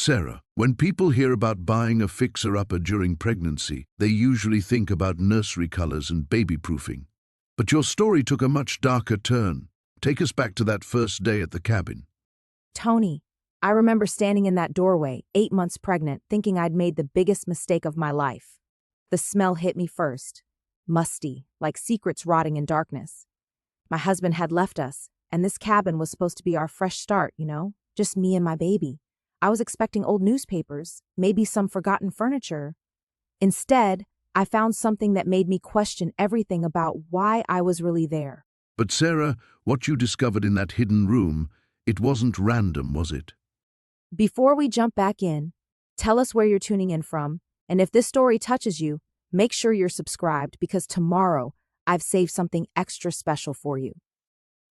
Sarah, when people hear about buying a fixer-upper during pregnancy, they usually think about nursery colors and baby-proofing. But your story took a much darker turn. Take us back to that first day at the cabin. Tony, I remember standing in that doorway, 8 months pregnant, thinking I'd made the biggest mistake of my life. The smell hit me first. Musty, like secrets rotting in darkness. My husband had left us, and this cabin was supposed to be our fresh start, just me and my baby. I was expecting old newspapers, maybe some forgotten furniture. Instead, I found something that made me question everything about why I was really there. But Sarah, what you discovered in that hidden room, it wasn't random, was it? Before we jump back in, tell us where you're tuning in from, and if this story touches you, make sure you're subscribed because tomorrow I've saved something extra special for you.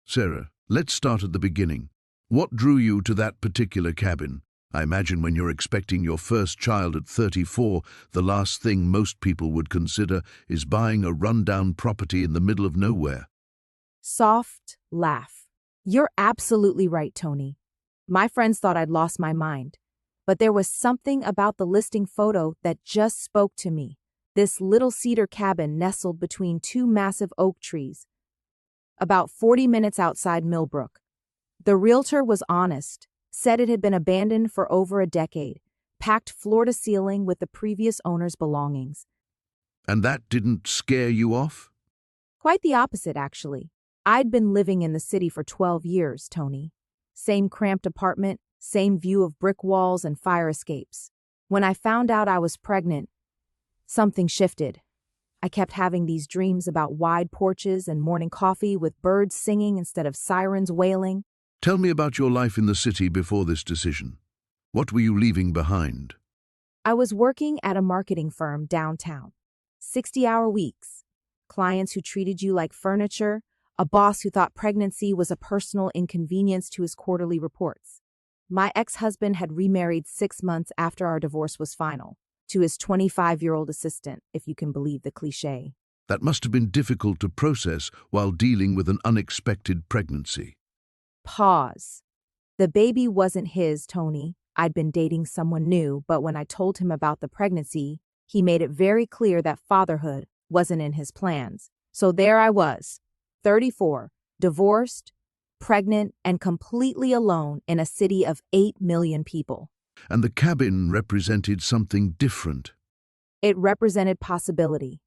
Sarah, let's start at the beginning. What drew you to that particular cabin? I imagine when you're expecting your first child at 34, the last thing most people would consider is buying a rundown property in the middle of nowhere. Soft laugh. You're absolutely right, Tony. My friends thought I'd lost my mind, but there was something about the listing photo that just spoke to me. This little cedar cabin nestled between 2 massive oak trees, about 40 minutes outside Millbrook. The realtor was honest, said it had been abandoned for over a decade, packed floor to ceiling with the previous owner's belongings. And that didn't scare you off? Quite the opposite, actually. I'd been living in the city for 12 years, Tony. Same cramped apartment, same view of brick walls and fire escapes. When I found out I was pregnant, something shifted. I kept having these dreams about wide porches and morning coffee with birds singing instead of sirens wailing. Tell me about your life in the city before this decision. What were you leaving behind? I was working at a marketing firm downtown. 60-hour weeks. Clients who treated you like furniture. A boss who thought pregnancy was a personal inconvenience to his quarterly reports. My ex-husband had remarried 6 months after our divorce was final, to his 25-year-old assistant, if you can believe the cliché. That must have been difficult to process while dealing with an unexpected pregnancy. Pause. The baby wasn't his, Tony. I'd been dating someone new, but when I told him about the pregnancy, he made it very clear that fatherhood wasn't in his plans. So there I was, 34, divorced, pregnant, and completely alone in a city of 8 million people. And the cabin represented something different. It represented possibility.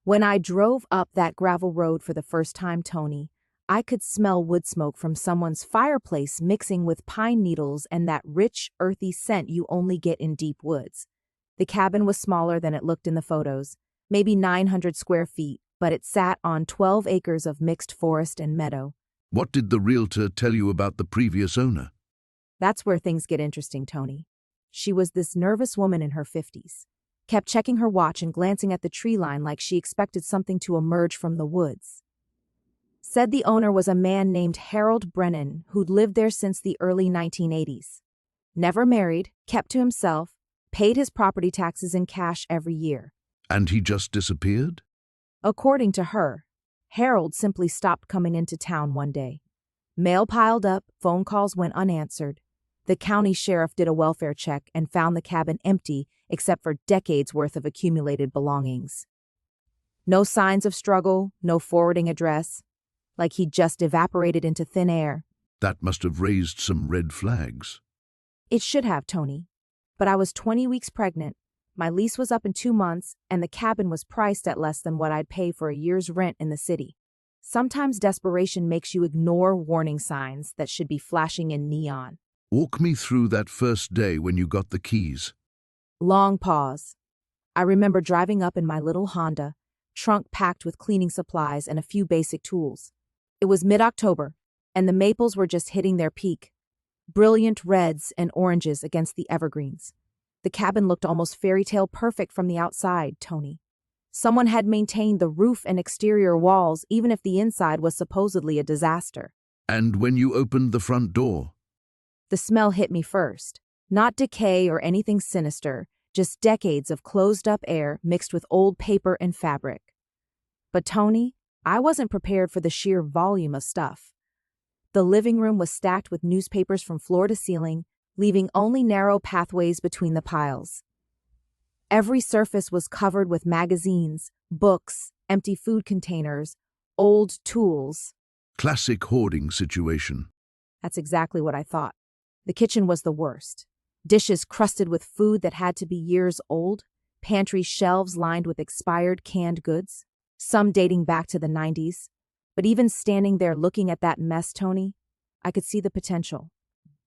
When I drove up that gravel road for the first time, Tony, I could smell wood smoke from someone's fireplace mixing with pine needles and that rich, earthy scent you only get in deep woods. The cabin was smaller than it looked in the photos, maybe 900 square feet, but it sat on 12 acres of mixed forest and meadow. What did the realtor tell you about the previous owner? That's where things get interesting, Tony. She was this nervous woman in her 50s. Kept checking her watch and glancing at the tree line like she expected something to emerge from the woods. Said the owner was a man named Harold Brennan who'd lived there since the early 1980s. Never married, kept to himself, paid his property taxes in cash every year. And he just disappeared? According to her, Harold simply stopped coming into town one day. Mail piled up, phone calls went unanswered. The county sheriff did a welfare check and found the cabin empty except for decades' worth of accumulated belongings. No signs of struggle, no forwarding address, like he'd just evaporated into thin air. That must have raised some red flags. It should have, Tony. But I was 20 weeks pregnant, my lease was up in 2 months, and the cabin was priced at less than what I'd pay for a year's rent in the city. Sometimes desperation makes you ignore warning signs that should be flashing in neon. Walk me through that first day when you got the keys. Long pause. I remember driving up in my little Honda, trunk packed with cleaning supplies and a few basic tools. It was mid-October, and the maples were just hitting their peak. Brilliant reds and oranges against the evergreens. The cabin looked almost fairy tale perfect from the outside, Tony. Someone had maintained the roof and exterior walls even if the inside was supposedly a disaster. And when you opened the front door? The smell hit me first. Not decay or anything sinister, just decades of closed-up air mixed with old paper and fabric. But Tony, I wasn't prepared for the sheer volume of stuff. The living room was stacked with newspapers from floor to ceiling, leaving only narrow pathways between the piles. Every surface was covered with magazines, books, empty food containers, old tools. Classic hoarding situation. That's exactly what I thought. The kitchen was the worst. Dishes crusted with food that had to be years old, pantry shelves lined with expired canned goods, some dating back to the 90s. But even standing there looking at that mess, Tony, I could see the potential.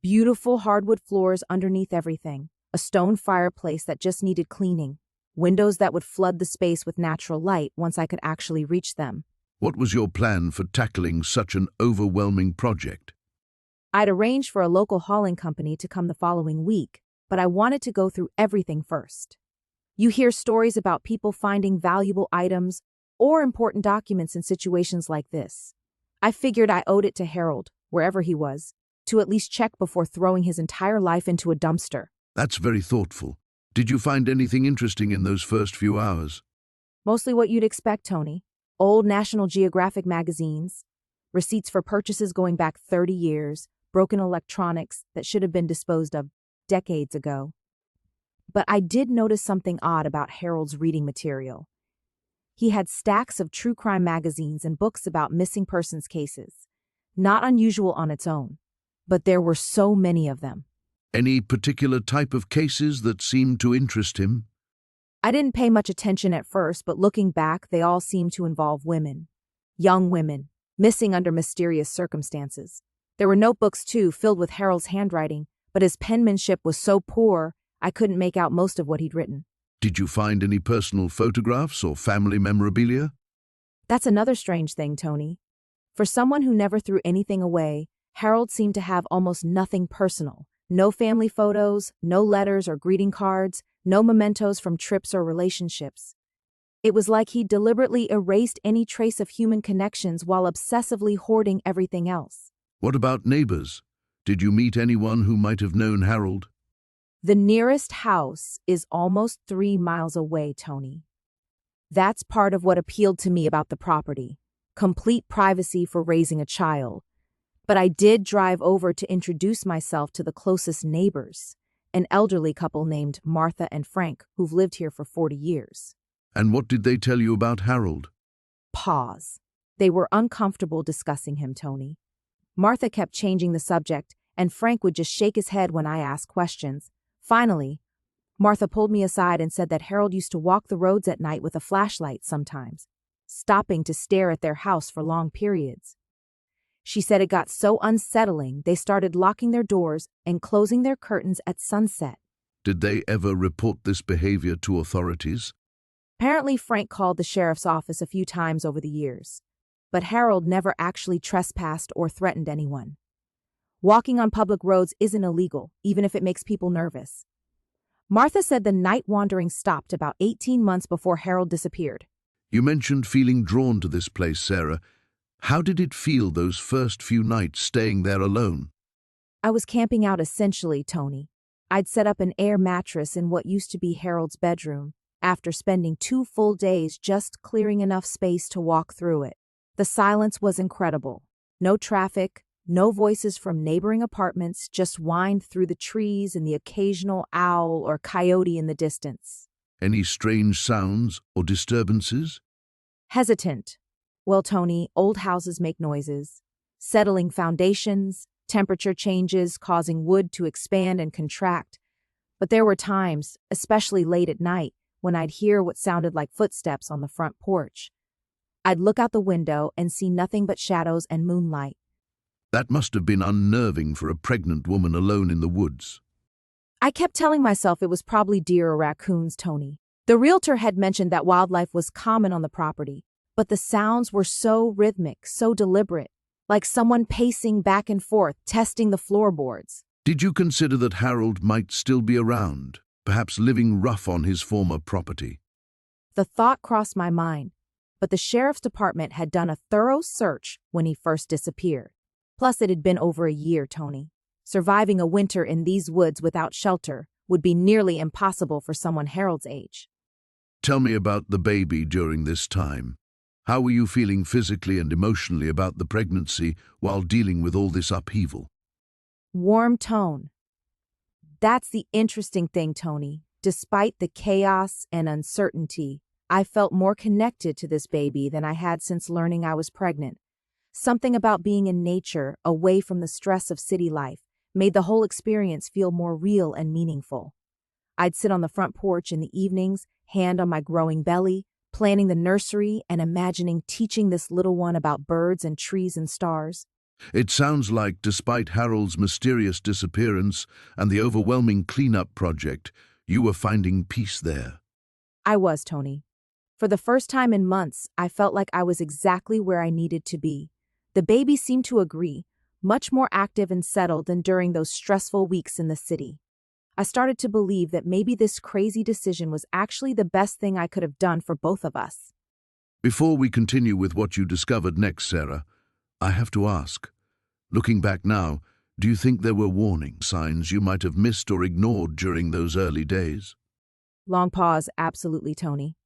Beautiful hardwood floors underneath everything, a stone fireplace that just needed cleaning, windows that would flood the space with natural light once I could actually reach them. What was your plan for tackling such an overwhelming project? I'd arranged for a local hauling company to come the following week, but I wanted to go through everything first. You hear stories about people finding valuable items or important documents in situations like this. I figured I owed it to Harold, wherever he was, to at least check before throwing his entire life into a dumpster. That's very thoughtful. Did you find anything interesting in those first few hours? Mostly what you'd expect, Tony. Old National Geographic magazines, receipts for purchases going back 30 years, broken electronics that should have been disposed of decades ago. But I did notice something odd about Harold's reading material. He had stacks of true crime magazines and books about missing persons cases. Not unusual on its own, but there were so many of them. Any particular type of cases that seemed to interest him? I didn't pay much attention at first, but looking back, they all seemed to involve women. Young women, missing under mysterious circumstances. There were notebooks, too, filled with Harold's handwriting, but his penmanship was so poor, I couldn't make out most of what he'd written. Did you find any personal photographs or family memorabilia? That's another strange thing, Tony. For someone who never threw anything away, Harold seemed to have almost nothing personal. No family photos, no letters or greeting cards, no mementos from trips or relationships. It was like he deliberately erased any trace of human connections while obsessively hoarding everything else. What about neighbors? Did you meet anyone who might have known Harold? The nearest house is almost 3 miles away, Tony. That's part of what appealed to me about the property. Complete privacy for raising a child. But I did drive over to introduce myself to the closest neighbors, an elderly couple named Martha and Frank, who've lived here for 40 years. And what did they tell you about Harold? Pause. They were uncomfortable discussing him, Tony. Martha kept changing the subject, and Frank would just shake his head when I asked questions. Finally, Martha pulled me aside and said that Harold used to walk the roads at night with a flashlight sometimes, stopping to stare at their house for long periods. She said it got so unsettling they started locking their doors and closing their curtains at sunset. Did they ever report this behavior to authorities? Apparently, Frank called the sheriff's office a few times over the years, but Harold never actually trespassed or threatened anyone. Walking on public roads isn't illegal, even if it makes people nervous. Martha said the night wandering stopped about 18 months before Harold disappeared. You mentioned feeling drawn to this place, Sarah. How did it feel those first few nights staying there alone? I was camping out essentially, Tony. I'd set up an air mattress in what used to be Harold's bedroom, after spending 2 full days just clearing enough space to walk through it. The silence was incredible. No traffic, no voices from neighboring apartments, just whined through the trees and the occasional owl or coyote in the distance. Any strange sounds or disturbances? Hesitant. Well, Tony, old houses make noises. Settling foundations, temperature changes causing wood to expand and contract. But there were times, especially late at night, when I'd hear what sounded like footsteps on the front porch. I'd look out the window and see nothing but shadows and moonlight. That must have been unnerving for a pregnant woman alone in the woods. I kept telling myself it was probably deer or raccoons, Tony. The realtor had mentioned that wildlife was common on the property, but the sounds were so rhythmic, so deliberate, like someone pacing back and forth, testing the floorboards. Did you consider that Harold might still be around, perhaps living rough on his former property? The thought crossed my mind, but the sheriff's department had done a thorough search when he first disappeared. Plus, it had been over a year, Tony. Surviving a winter in these woods without shelter would be nearly impossible for someone Harold's age. Tell me about the baby during this time. How were you feeling physically and emotionally about the pregnancy while dealing with all this upheaval? Warm tone. That's the interesting thing, Tony. Despite the chaos and uncertainty, I felt more connected to this baby than I had since learning I was pregnant. Something about being in nature, away from the stress of city life, made the whole experience feel more real and meaningful. I'd sit on the front porch in the evenings, hand on my growing belly, planning the nursery and imagining teaching this little one about birds and trees and stars. It sounds like, despite Harold's mysterious disappearance and the overwhelming cleanup project, you were finding peace there. I was, Tony. For the first time in months, I felt like I was exactly where I needed to be. The baby seemed to agree, much more active and settled than during those stressful weeks in the city. I started to believe that maybe this crazy decision was actually the best thing I could have done for both of us. Before we continue with what you discovered next, Sarah, I have to ask, looking back now, do you think there were warning signs you might have missed or ignored during those early days? Long pause, absolutely, Tony.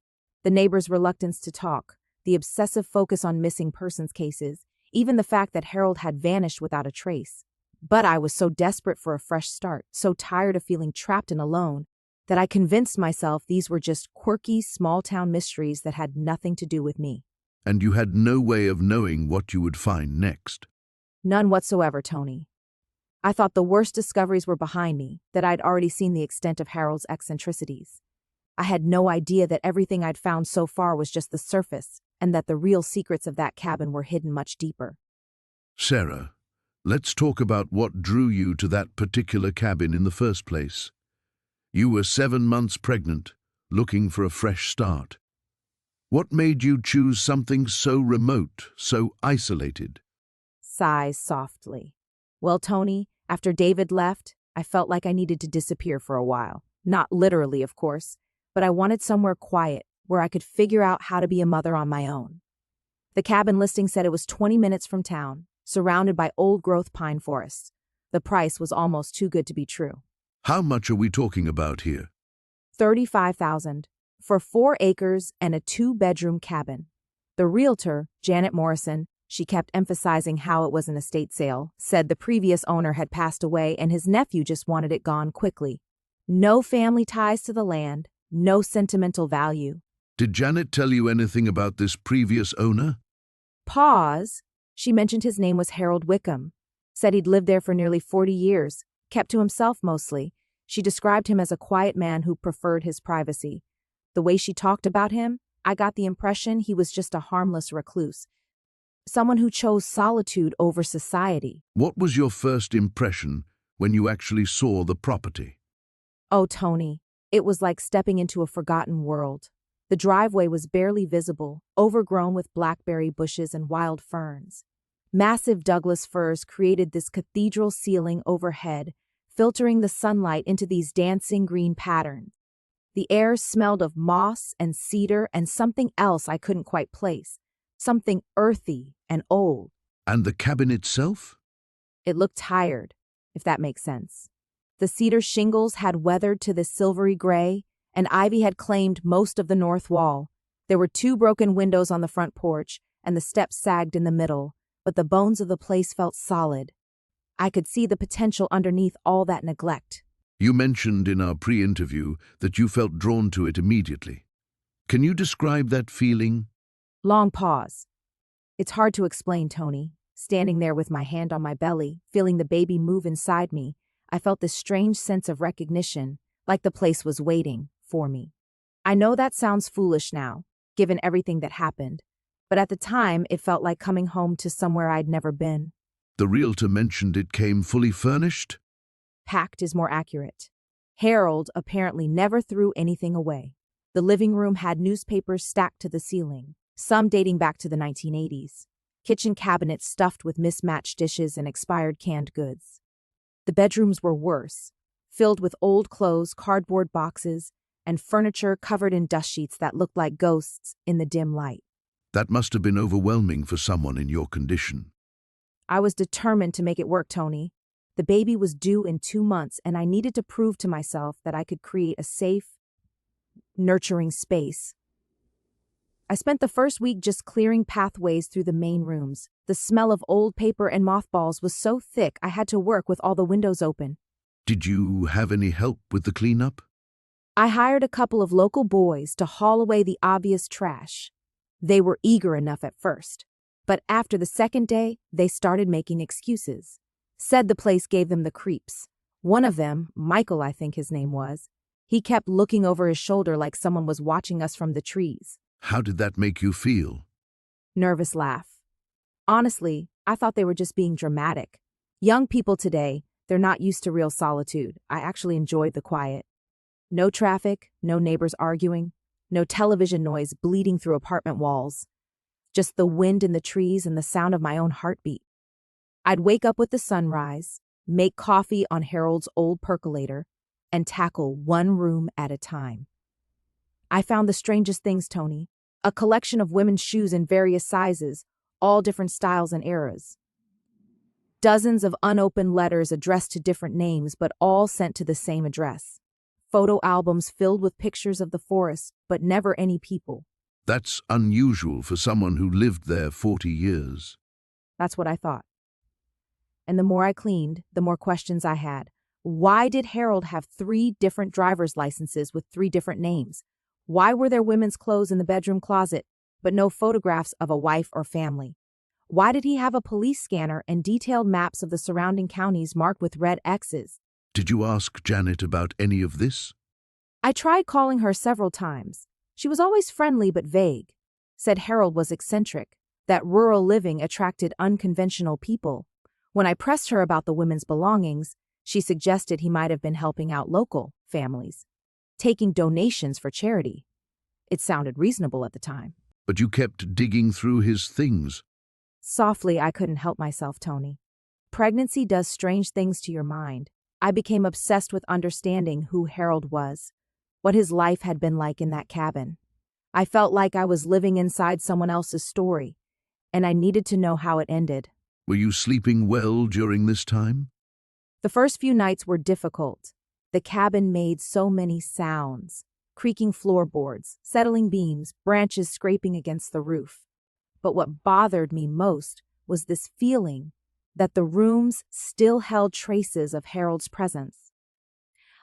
The neighbors' reluctance to talk, the obsessive focus on missing persons cases, even the fact that Harold had vanished without a trace. But I was so desperate for a fresh start, so tired of feeling trapped and alone, that I convinced myself these were just quirky, small-town mysteries that had nothing to do with me. And you had no way of knowing what you would find next. None whatsoever, Tony. I thought the worst discoveries were behind me, that I'd already seen the extent of Harold's eccentricities. I had no idea that everything I'd found so far was just the surface, and that the real secrets of that cabin were hidden much deeper. Sarah, let's talk about what drew you to that particular cabin in the first place. You were 7 months pregnant, looking for a fresh start. What made you choose something so remote, so isolated? Sighs softly. Well, Tony, after David left, I felt like I needed to disappear for a while. Not literally, of course, but I wanted somewhere quiet, where I could figure out how to be a mother on my own. The cabin listing said it was 20 minutes from town, surrounded by old-growth pine forests. The price was almost too good to be true. How much are we talking about here? $35,000 for 4 acres and a 2-bedroom cabin. The realtor, Janet Morrison, she kept emphasizing how it was an estate sale, said the previous owner had passed away and his nephew just wanted it gone quickly. No family ties to the land, no sentimental value. Did Janet tell you anything about this previous owner? Pause. She mentioned his name was Harold Wickham. Said he'd lived there for nearly 40 years, kept to himself mostly. She described him as a quiet man who preferred his privacy. The way she talked about him, I got the impression he was just a harmless recluse. Someone who chose solitude over society. What was your first impression when you actually saw the property? Oh, Tony, it was like stepping into a forgotten world. The driveway was barely visible, overgrown with blackberry bushes and wild ferns. Massive Douglas firs created this cathedral ceiling overhead, filtering the sunlight into these dancing green patterns. The air smelled of moss and cedar and something else I couldn't quite place, something earthy and old. And the cabin itself? It looked tired, if that makes sense. The cedar shingles had weathered to the silvery gray, and ivy had claimed most of the north wall. There were 2 broken windows on the front porch, and the steps sagged in the middle, but the bones of the place felt solid. I could see the potential underneath all that neglect. You mentioned in our pre-interview that you felt drawn to it immediately. Can you describe that feeling? Long pause. It's hard to explain, Tony. Standing there with my hand on my belly, feeling the baby move inside me, I felt this strange sense of recognition, like the place was waiting for me. I know that sounds foolish now, given everything that happened, but at the time it felt like coming home to somewhere I'd never been. The realtor mentioned it came fully furnished? Packed is more accurate. Harold apparently never threw anything away. The living room had newspapers stacked to the ceiling, some dating back to the 1980s. Kitchen cabinets stuffed with mismatched dishes and expired canned goods. The bedrooms were worse, filled with old clothes, cardboard boxes, and furniture covered in dust sheets that looked like ghosts in the dim light. That must have been overwhelming for someone in your condition. I was determined to make it work, Tony. The baby was due in 2 months, and I needed to prove to myself that I could create a safe, nurturing space. I spent the first week just clearing pathways through the main rooms. The smell of old paper and mothballs was so thick I had to work with all the windows open. Did you have any help with the cleanup? I hired a couple of local boys to haul away the obvious trash. They were eager enough at first, but after the second day, they started making excuses. Said the place gave them the creeps. One of them, Michael I think his name was, he kept looking over his shoulder like someone was watching us from the trees. How did that make you feel? Nervous laugh. Honestly, I thought they were just being dramatic. Young people today, they're not used to real solitude. I actually enjoyed the quiet. No traffic, no neighbors arguing, no television noise bleeding through apartment walls. Just the wind in the trees and the sound of my own heartbeat. I'd wake up with the sunrise, make coffee on Harold's old percolator, and tackle one room at a time. I found the strangest things, Tony. A collection of women's shoes in various sizes, all different styles and eras. Dozens of unopened letters addressed to different names, but all sent to the same address. Photo albums filled with pictures of the forest, but never any people. That's unusual for someone who lived there 40 years. That's what I thought. And the more I cleaned, the more questions I had. Why did Harold have 3 different driver's licenses with 3 different names? Why were there women's clothes in the bedroom closet, but no photographs of a wife or family? Why did he have a police scanner and detailed maps of the surrounding counties marked with red X's? Did you ask Janet about any of this? I tried calling her several times. She was always friendly but vague. Said Harold was eccentric, that rural living attracted unconventional people. When I pressed her about the women's belongings, she suggested he might have been helping out local families, taking donations for charity. It sounded reasonable at the time. But you kept digging through his things. Softly, I couldn't help myself, Tony. Pregnancy does strange things to your mind. I became obsessed with understanding who Harold was, what his life had been like in that cabin. I felt like I was living inside someone else's story, and I needed to know how it ended. Were you sleeping well during this time? The first few nights were difficult. The cabin made so many sounds, creaking floorboards, settling beams, branches scraping against the roof. But what bothered me most was this feeling that the rooms still held traces of Harold's presence,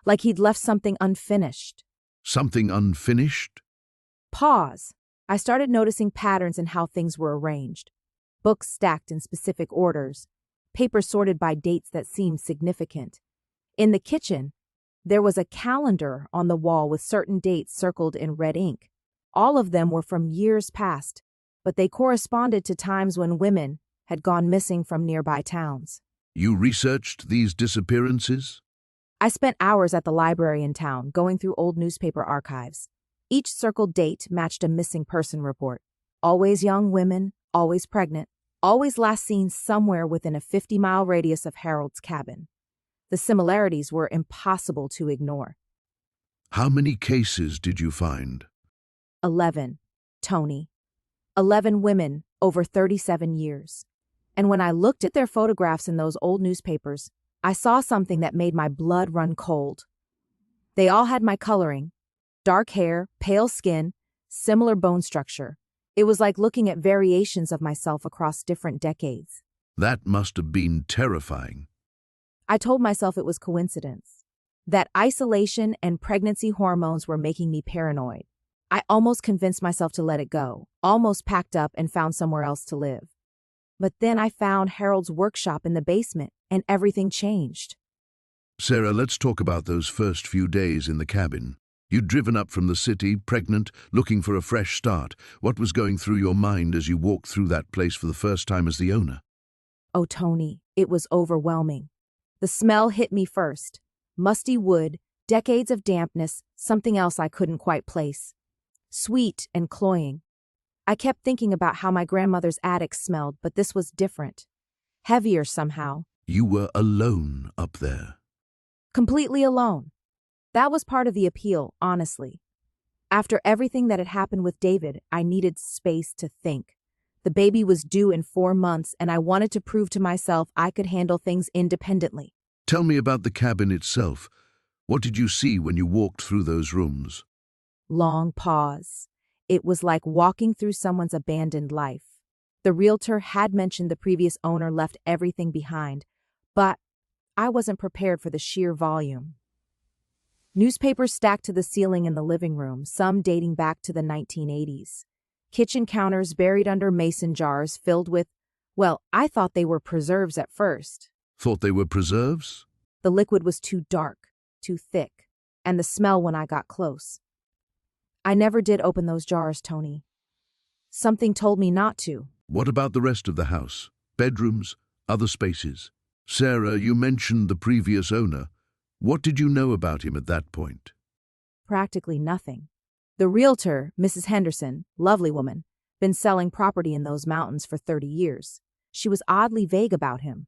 like he'd left something unfinished. Something unfinished? Pause. I started noticing patterns in how things were arranged. Books stacked in specific orders, papers sorted by dates that seemed significant. In the kitchen, there was a calendar on the wall with certain dates circled in red ink. All of them were from years past, but they corresponded to times when women had gone missing from nearby towns. You researched these disappearances? I spent hours at the library in town, going through old newspaper archives. Each circled date matched a missing person report. Always young women, always pregnant, always last seen somewhere within a 50-mile radius of Harold's cabin. The similarities were impossible to ignore. How many cases did you find? 11, Tony. 11 women over 37 years. And when I looked at their photographs in those old newspapers, I saw something that made my blood run cold. They all had my coloring: dark hair, pale skin, similar bone structure. It was like looking at variations of myself across different decades. That must have been terrifying. I told myself it was coincidence, that isolation and pregnancy hormones were making me paranoid. I almost convinced myself to let it go, almost packed up and found somewhere else to live. But then I found Harold's workshop in the basement, and everything changed. Sarah, let's talk about those first few days in the cabin. You'd driven up from the city, pregnant, looking for a fresh start. What was going through your mind as you walked through that place for the first time as the owner? Oh, Tony, it was overwhelming. The smell hit me first. Musty wood, decades of dampness, something else I couldn't quite place. Sweet and cloying. I kept thinking about how my grandmother's attic smelled, but this was different. Heavier somehow. You were alone up there. Completely alone. That was part of the appeal, honestly. After everything that had happened with David, I needed space to think. The baby was due in 4 months, and I wanted to prove to myself I could handle things independently. Tell me about the cabin itself. What did you see when you walked through those rooms? Long pause. It was like walking through someone's abandoned life. The realtor had mentioned the previous owner left everything behind, but I wasn't prepared for the sheer volume. Newspapers stacked to the ceiling in the living room, some dating back to the 1980s. Kitchen counters buried under mason jars filled with, well, I thought they were preserves at first. Thought they were preserves? The liquid was too dark, too thick, and the smell when I got close. I never did open those jars, Tony. Something told me not to. What about the rest of the house? Bedrooms? Other spaces? Sarah, you mentioned the previous owner. What did you know about him at that point? Practically nothing. The realtor, Mrs. Henderson, lovely woman, been selling property in those mountains for 30 years. She was oddly vague about him.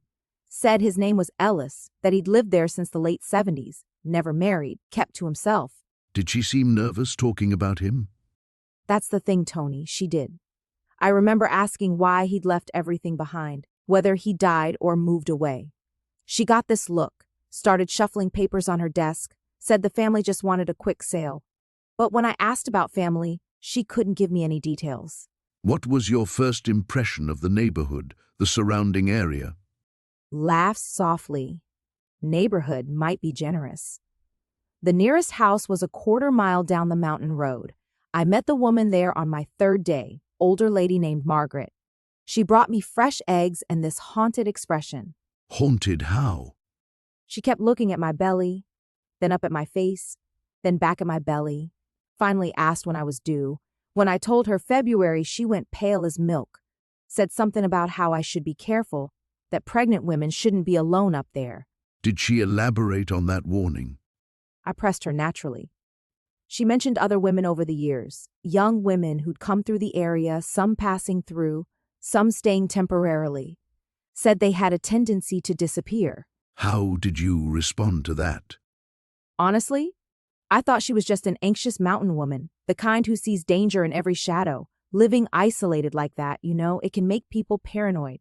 Said his name was Ellis, that he'd lived there since the late 70s, never married, kept to himself. Did she seem nervous talking about him? That's the thing, Tony, she did. I remember asking why he'd left everything behind, whether he died or moved away. She got this look, started shuffling papers on her desk, said the family just wanted a quick sale. But when I asked about family, she couldn't give me any details. What was your first impression of the neighborhood, the surrounding area? Laughs softly. Neighborhood might be generous. The nearest house was a quarter-mile down the mountain road. I met the woman there on my third day, older lady named Margaret. She brought me fresh eggs and this haunted expression. Haunted how? She kept looking at my belly, then up at my face, then back at my belly, finally asked when I was due. When I told her February, she went pale as milk, said something about how I should be careful, that pregnant women shouldn't be alone up there. Did she elaborate on that warning? I pressed her naturally. She mentioned other women over the years, young women who'd come through the area, some passing through, some staying temporarily. Said they had a tendency to disappear. How did you respond to that? Honestly, I thought she was just an anxious mountain woman, the kind who sees danger in every shadow. Living isolated like that, it can make people paranoid.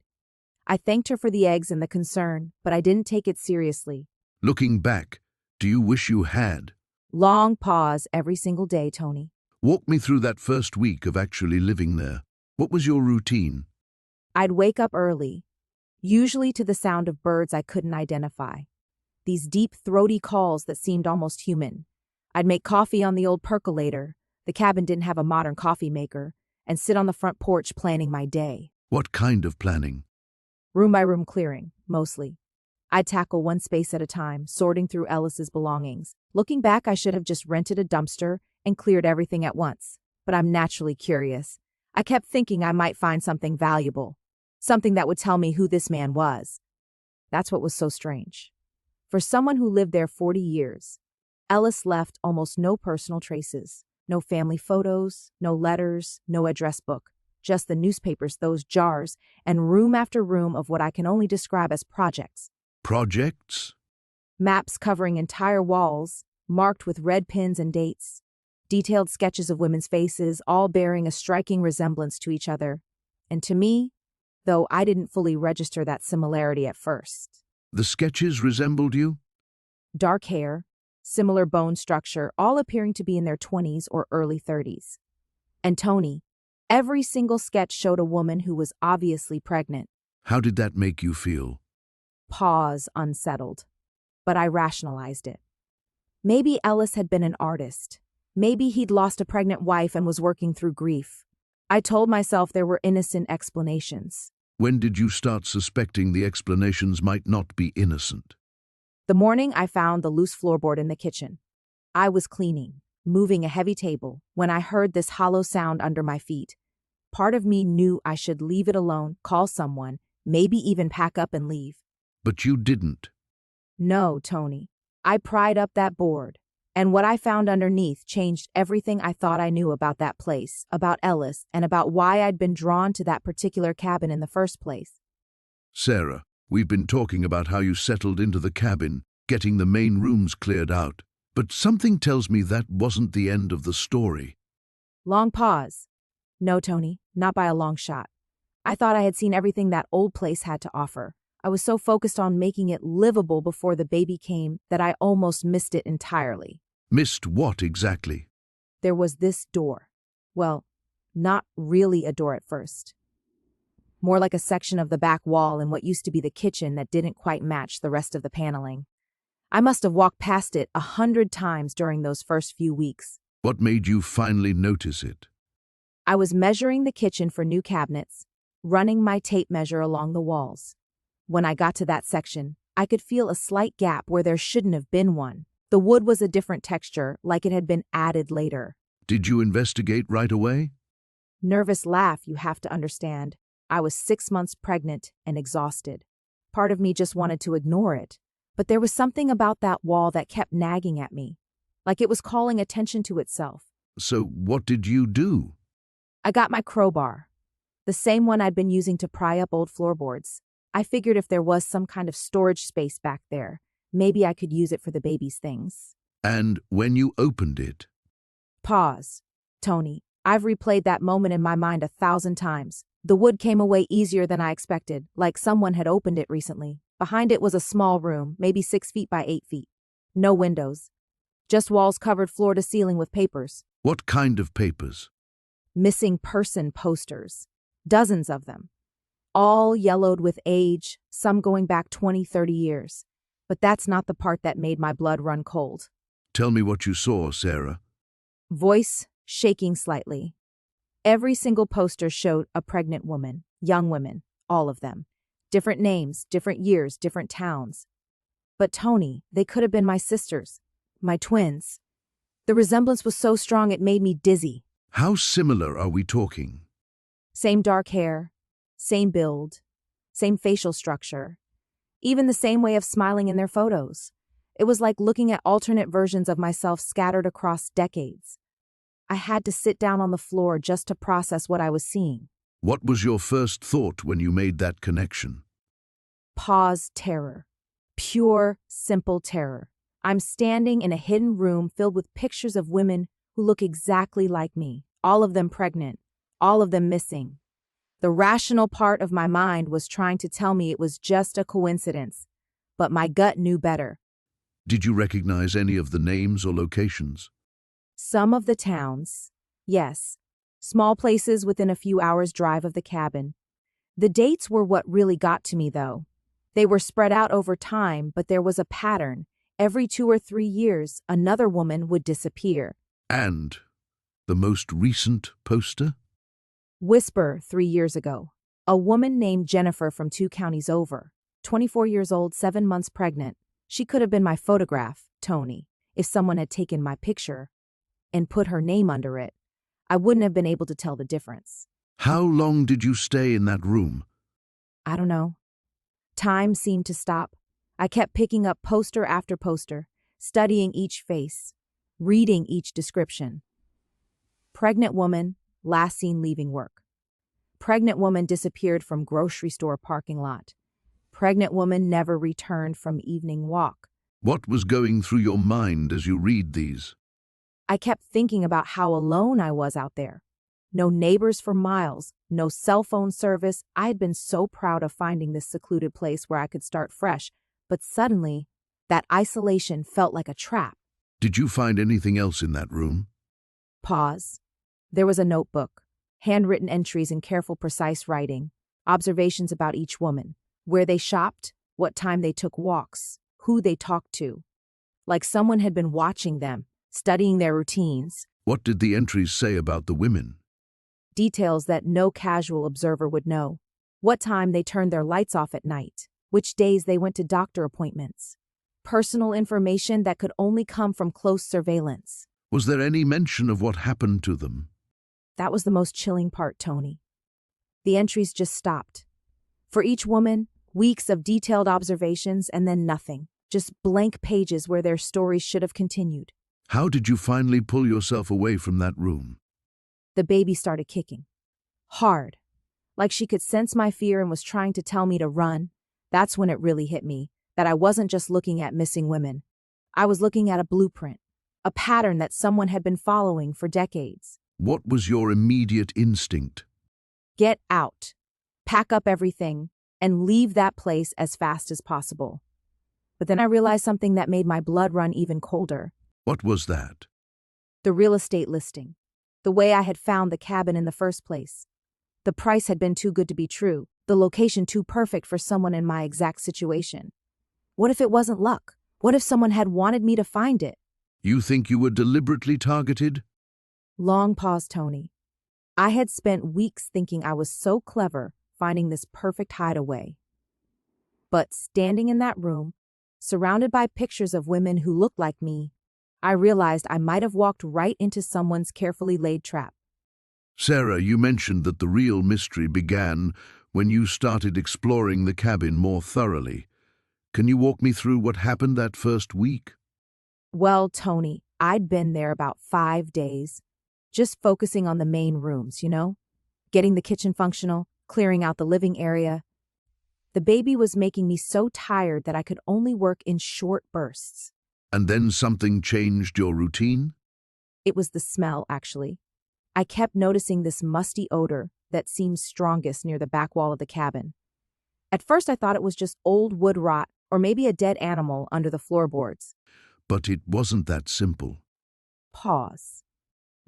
I thanked her for the eggs and the concern, but I didn't take it seriously. Looking back, do you wish you had? Long pause every single day, Tony. Walk me through that first week of actually living there. What was your routine? I'd wake up early, usually to the sound of birds I couldn't identify. These deep, throaty calls that seemed almost human. I'd make coffee on the old percolator. The cabin didn't have a modern coffee maker, and sit on the front porch planning my day. What kind of planning? Room by room clearing, mostly. I'd tackle one space at a time, sorting through Ellis's belongings. Looking back, I should have just rented a dumpster and cleared everything at once. But I'm naturally curious. I kept thinking I might find something valuable, something that would tell me who this man was. That's what was so strange. For someone who lived there 40 years, Ellis left almost no personal traces. No family photos, no letters, no address book. Just the newspapers, those jars, and room after room of what I can only describe as projects. Projects? Maps covering entire walls, marked with red pins and dates. Detailed sketches of women's faces, all bearing a striking resemblance to each other. And to me, though I didn't fully register that similarity at first. The sketches resembled you? Dark hair, similar bone structure, all appearing to be in their 20s or early 30s. And Tony, every single sketch showed a woman who was obviously pregnant. How did that make you feel? Pause, unsettled. But I rationalized it. Maybe Ellis had been an artist. Maybe he'd lost a pregnant wife and was working through grief. I told myself there were innocent explanations. When did you start suspecting the explanations might not be innocent? The morning I found the loose floorboard in the kitchen. I was cleaning, moving a heavy table, when I heard this hollow sound under my feet. Part of me knew I should leave it alone, call someone, maybe even pack up and leave. But you didn't. No, Tony. I pried up that board, and what I found underneath changed everything I thought I knew about that place, about Ellis, and about why I'd been drawn to that particular cabin in the first place. Sarah, we've been talking about how you settled into the cabin, getting the main rooms cleared out, but something tells me that wasn't the end of the story. Long pause. No, Tony, not by a long shot. I thought I had seen everything that old place had to offer. I was so focused on making it livable before the baby came that I almost missed it entirely. Missed what exactly? There was this door. Well, not really a door at first. more like a section of the back wall in what used to be the kitchen that didn't quite match the rest of the paneling. I must have walked past it 100 times during those first few weeks. What made you finally notice it? I was measuring the kitchen for new cabinets, running my tape measure along the walls. When I got to that section, I could feel a slight gap where there shouldn't have been one. The wood was a different texture, like it had been added later. Did you investigate right away? Nervous laugh, you have to understand. I was 6 months pregnant and exhausted. Part of me just wanted to ignore it, but there was something about that wall that kept nagging at me, like it was calling attention to itself. So what did you do? I got my crowbar, the same one I'd been using to pry up old floorboards. I figured if there was some kind of storage space back there, maybe I could use it for the baby's things. And when you opened it? Pause. Tony, I've replayed that moment in my mind 1,000 times. The wood came away easier than I expected, like someone had opened it recently. Behind it was a small room, maybe 6 feet by 8 feet. No windows. Just walls covered floor to ceiling with papers. What kind of papers? Missing person posters. Dozens of them. All yellowed with age, some going back 20, 30 years. But that's not the part that made my blood run cold. Tell me what you saw, Sarah. Voice shaking slightly. Every single poster showed a pregnant woman, young women, all of them. Different names, different years, different towns. But Tony, they could have been my sisters, my twins. The resemblance was so strong it made me dizzy. How similar are we talking? Same dark hair, same build, same facial structure, even the same way of smiling in their photos. It was like looking at alternate versions of myself scattered across decades. I had to sit down on the floor just to process what I was seeing. What was your first thought when you made that connection? Pause, terror. Pure, simple terror. I'm standing in a hidden room filled with pictures of women who look exactly like me, all of them pregnant, all of them missing. The rational part of my mind was trying to tell me it was just a coincidence, but my gut knew better. Did you recognize any of the names or locations? Some of the towns, yes, small places within a few hours' drive of the cabin. The dates were what really got to me, though. They were spread out over time, but there was a pattern. Every 2 or 3 years, another woman would disappear. And the most recent poster? Whisper 3 years ago. A woman named Jennifer from 2 counties over. 24 years old, 7 months pregnant. She could have been my photograph, Tony, if someone had taken my picture and put her name under it. I wouldn't have been able to tell the difference. How long did you stay in that room? I don't know. Time seemed to stop. I kept picking up poster after poster, studying each face, reading each description. Pregnant woman, last seen leaving work. Pregnant woman disappeared from grocery store parking lot. Pregnant woman never returned from evening walk. What was going through your mind as you read these? I kept thinking about how alone I was out there. No neighbors for miles, no cell phone service. I had been so proud of finding this secluded place where I could start fresh, but suddenly, that isolation felt like a trap. Did you find anything else in that room? Pause. There was a notebook, handwritten entries in careful, precise writing, observations about each woman, where they shopped, what time they took walks, who they talked to. Like someone had been watching them, studying their routines. What did the entries say about the women? Details that no casual observer would know. What time they turned their lights off at night, which days they went to doctor appointments. Personal information that could only come from close surveillance. Was there any mention of what happened to them? That was the most chilling part, Tony. The entries just stopped. For each woman, weeks of detailed observations and then nothing. Just blank pages where their stories should have continued. How did you finally pull yourself away from that room? The baby started kicking. Hard. Like she could sense my fear and was trying to tell me to run. That's when it really hit me, that I wasn't just looking at missing women. I was looking at a blueprint, a pattern that someone had been following for decades. What was your immediate instinct? Get out, pack up everything, and leave that place as fast as possible. But then I realized something that made my blood run even colder. What was that? The real estate listing. The way I had found the cabin in the first place. The price had been too good to be true, the location too perfect for someone in my exact situation. What if it wasn't luck? What if someone had wanted me to find it? You think you were deliberately targeted? Long pause, Tony. I had spent weeks thinking I was so clever finding this perfect hideaway. But standing in that room, surrounded by pictures of women who looked like me, I realized I might have walked right into someone's carefully laid trap. Sarah, you mentioned that the real mystery began when you started exploring the cabin more thoroughly. Can you walk me through what happened that first week? Well, Tony, I'd been there about 5 days, just focusing on the main rooms, getting the kitchen functional, clearing out the living area. The baby was making me so tired that I could only work in short bursts. And then something changed your routine? It was the smell, actually. I kept noticing this musty odor that seemed strongest near the back wall of the cabin. At first I thought it was just old wood rot or maybe a dead animal under the floorboards. But it wasn't that simple. Pause.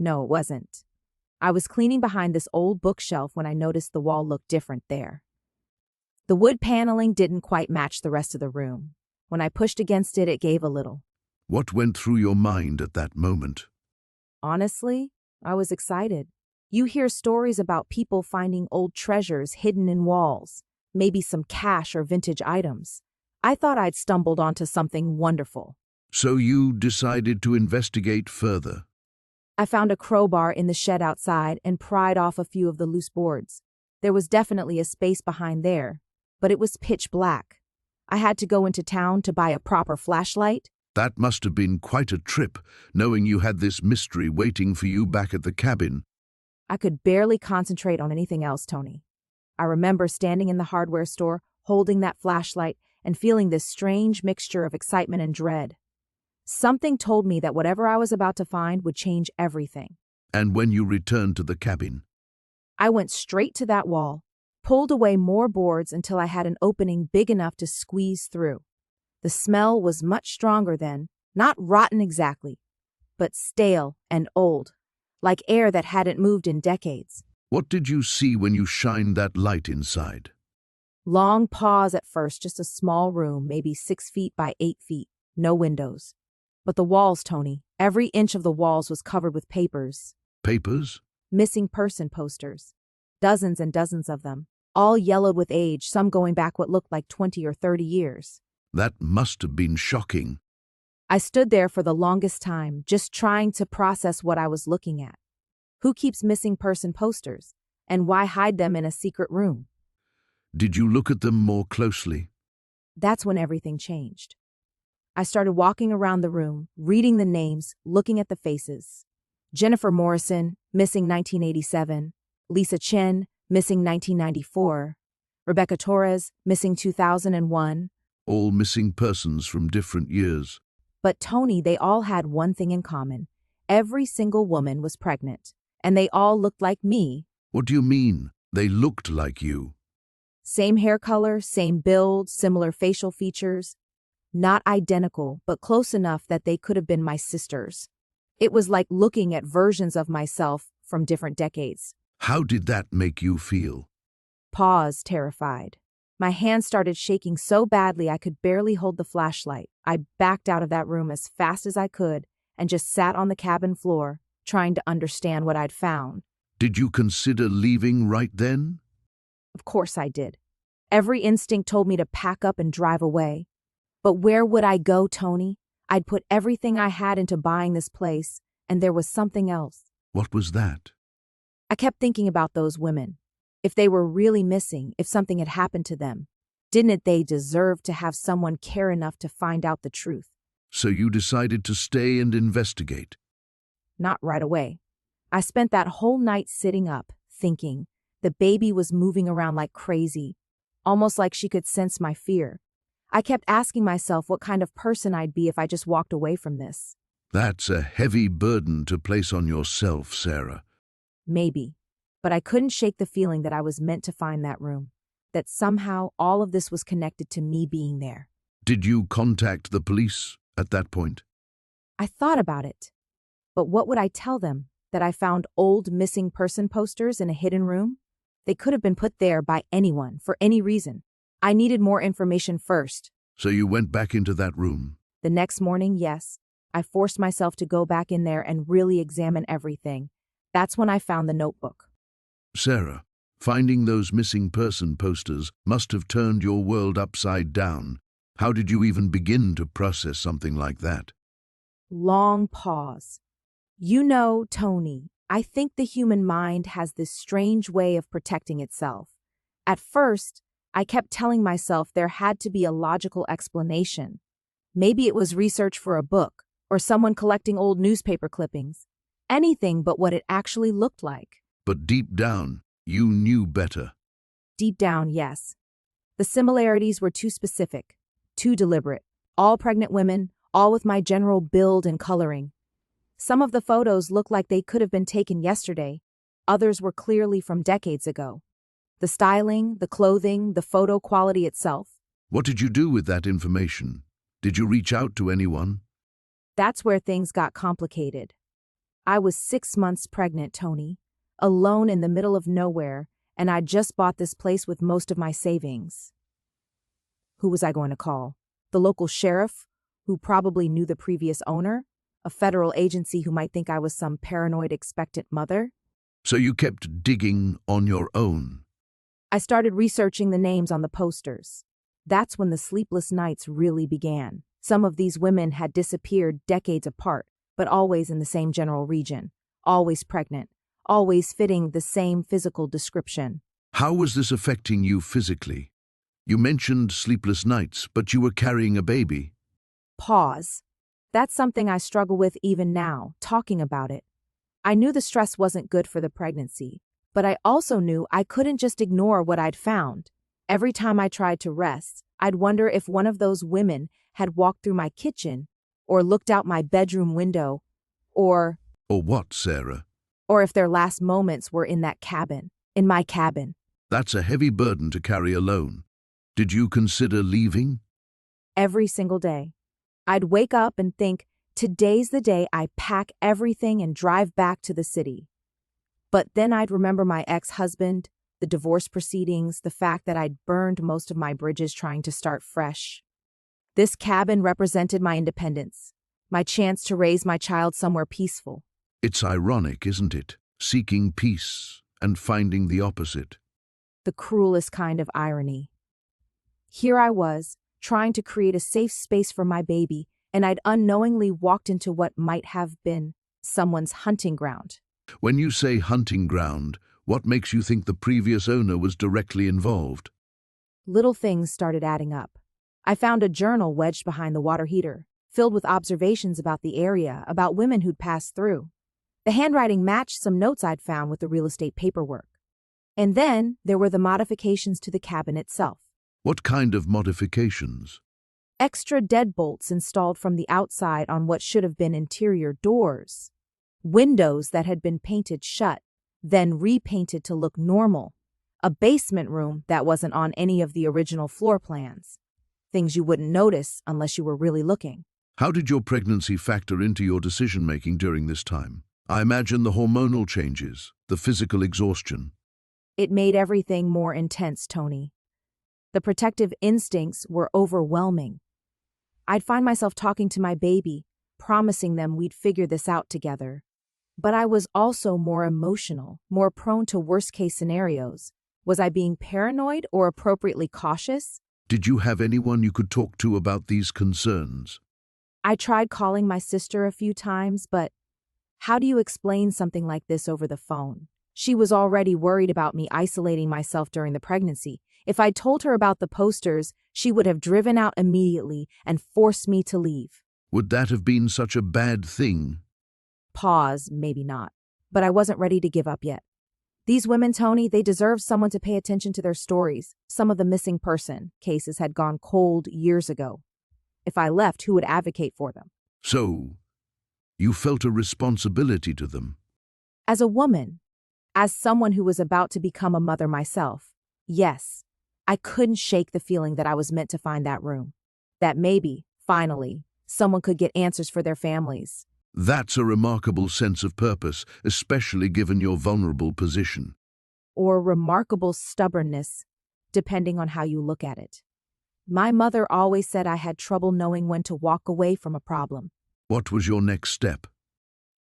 No, it wasn't. I was cleaning behind this old bookshelf when I noticed the wall looked different there. The wood paneling didn't quite match the rest of the room. When I pushed against it, it gave a little. What went through your mind at that moment? Honestly, I was excited. You hear stories about people finding old treasures hidden in walls, maybe some cash or vintage items. I thought I'd stumbled onto something wonderful. So you decided to investigate further. I found a crowbar in the shed outside and pried off a few of the loose boards. There was definitely a space behind there, but it was pitch black. I had to go into town to buy a proper flashlight. That must have been quite a trip, knowing you had this mystery waiting for you back at the cabin. I could barely concentrate on anything else, Tony. I remember standing in the hardware store, holding that flashlight, and feeling this strange mixture of excitement and dread. Something told me that whatever I was about to find would change everything. And when you returned to the cabin? I went straight to that wall, pulled away more boards until I had an opening big enough to squeeze through. The smell was much stronger then, not rotten exactly, but stale and old, like air that hadn't moved in decades. What did you see when you shined that light inside? Long pause at first, just a small room, maybe 6 feet by 8 feet, no windows. But the walls, Tony, every inch of the walls was covered with papers. Papers? Missing person posters. Dozens and dozens of them, all yellowed with age, some going back what looked like 20 or 30 years. That must have been shocking. I stood there for the longest time, just trying to process what I was looking at. Who keeps missing person posters? And why hide them in a secret room? Did you look at them more closely? That's when everything changed. I started walking around the room, reading the names, looking at the faces. Jennifer Morrison, missing 1987. Lisa Chen, missing 1994. Rebecca Torres, missing 2001. All missing persons from different years. But Tony, they all had one thing in common. Every single woman was pregnant, and they all looked like me. What do you mean? They looked like you. Same hair color, same build, similar facial features. Not identical, but close enough that they could have been my sisters. It was like looking at versions of myself from different decades. How did that make you feel? Pause, terrified. My hands started shaking so badly I could barely hold the flashlight. I backed out of that room as fast as I could and just sat on the cabin floor, trying to understand what I'd found. Did you consider leaving right then? Of course I did. Every instinct told me to pack up and drive away. But where would I go, Tony? I'd put everything I had into buying this place, and there was something else. What was that? I kept thinking about those women. If they were really missing, if something had happened to them, didn't they deserve to have someone care enough to find out the truth? So you decided to stay and investigate? Not right away. I spent that whole night sitting up, thinking. The baby was moving around like crazy, almost like she could sense my fear. I kept asking myself what kind of person I'd be if I just walked away from this. That's a heavy burden to place on yourself, Sarah. Maybe. But I couldn't shake the feeling that I was meant to find that room, that somehow all of this was connected to me being there. Did you contact the police at that point? I thought about it. But what would I tell them? That I found old missing person posters in a hidden room? They could have been put there by anyone, for any reason. I needed more information first. So you went back into that room. The next morning, yes, I forced myself to go back in there and really examine everything. That's when I found the notebook. Sarah, finding those missing person posters must have turned your world upside down. How did you even begin to process something like that? Long pause. You know, Tony, I think the human mind has this strange way of protecting itself. At first, I kept telling myself there had to be a logical explanation. Maybe it was research for a book, or someone collecting old newspaper clippings. Anything but what it actually looked like. But deep down, you knew better. Deep down, yes. The similarities were too specific, too deliberate. All pregnant women, all with my general build and coloring. Some of the photos looked like they could have been taken yesterday. Others were clearly from decades ago. The styling, the clothing, the photo quality itself. What did you do with that information? Did you reach out to anyone? That's where things got complicated. I was 6 months pregnant, Tony, alone in the middle of nowhere, and I'd just bought this place with most of my savings. Who was I going to call? The local sheriff, who probably knew the previous owner? A federal agency who might think I was some paranoid expectant mother? So you kept digging on your own. I started researching the names on the posters. That's when the sleepless nights really began. Some of these women had disappeared decades apart, but always in the same general region, always pregnant, always fitting the same physical description. How was this affecting you physically? You mentioned sleepless nights, but you were carrying a baby. Pause. That's something I struggle with even now, talking about it. I knew the stress wasn't good for the pregnancy, but I also knew I couldn't just ignore what I'd found. Every time I tried to rest, I'd wonder if one of those women had walked through my kitchen, or looked out my bedroom window, or what, Sarah? Or if their last moments were in that cabin, in my cabin. That's a heavy burden to carry alone. Did you consider leaving? Every single day. I'd wake up and think, today's the day I pack everything and drive back to the city. But then I'd remember my ex-husband, the divorce proceedings, the fact that I'd burned most of my bridges trying to start fresh. This cabin represented my independence, my chance to raise my child somewhere peaceful. It's ironic, isn't it? Seeking peace and finding the opposite. The cruelest kind of irony. Here I was, trying to create a safe space for my baby, and I'd unknowingly walked into what might have been someone's hunting ground. When you say hunting ground, what makes you think the previous owner was directly involved? Little things started adding up. I found a journal wedged behind the water heater, filled with observations about the area, about women who'd passed through. The handwriting matched some notes I'd found with the real estate paperwork. And then there were the modifications to the cabin itself. What kind of modifications? Extra deadbolts installed from the outside on what should have been interior doors. Windows that had been painted shut, then repainted to look normal. A basement room that wasn't on any of the original floor plans. Things you wouldn't notice unless you were really looking. How did your pregnancy factor into your decision-making during this time? I imagine the hormonal changes, the physical exhaustion. It made everything more intense, Tony. The protective instincts were overwhelming. I'd find myself talking to my baby, promising them we'd figure this out together. But I was also more emotional, more prone to worst-case scenarios. Was I being paranoid or appropriately cautious? Did you have anyone you could talk to about these concerns? I tried calling my sister a few times, but how do you explain something like this over the phone? She was already worried about me isolating myself during the pregnancy. If I'd told her about the posters, she would have driven out immediately and forced me to leave. Would that have been such a bad thing? Pause, maybe not. But I wasn't ready to give up yet. These women, Tony, they deserved someone to pay attention to their stories. Some of the missing person cases had gone cold years ago. If I left, who would advocate for them? So, you felt a responsibility to them. As a woman, as someone who was about to become a mother myself, yes, I couldn't shake the feeling that I was meant to find that room. That maybe, finally, someone could get answers for their families. That's a remarkable sense of purpose, especially given your vulnerable position. or remarkable stubbornness, depending on how you look at it. My mother always said I had trouble knowing when to walk away from a problem. What was your next step?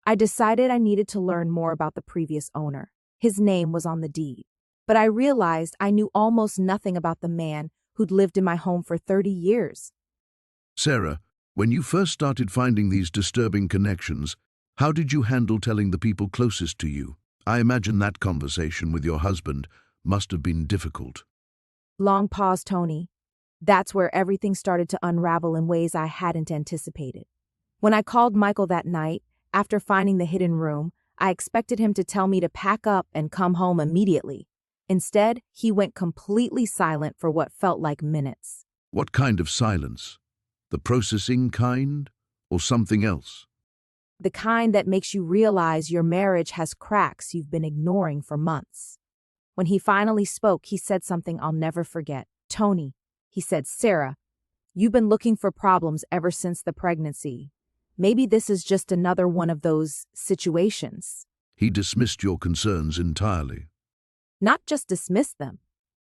I decided I needed to learn more about the previous owner. His name was on the deed. But I realized I knew almost nothing about the man who'd lived in my home for 30 years. Sarah, when you first started finding these disturbing connections, how did you handle telling the people closest to you? I imagine that conversation with your husband must have been difficult. Long pause, Tony. That's where everything started to unravel in ways I hadn't anticipated. When I called Michael that night, after finding the hidden room, I expected him to tell me to pack up and come home immediately. Instead, he went completely silent for what felt like minutes. What kind of silence? The processing kind, or something else? The kind that makes you realize your marriage has cracks you've been ignoring for months. When he finally spoke, he said something I'll never forget. Tony, he said, Sarah, you've been looking for problems ever since the pregnancy. Maybe this is just another one of those situations. He dismissed your concerns entirely. Not just dismissed them.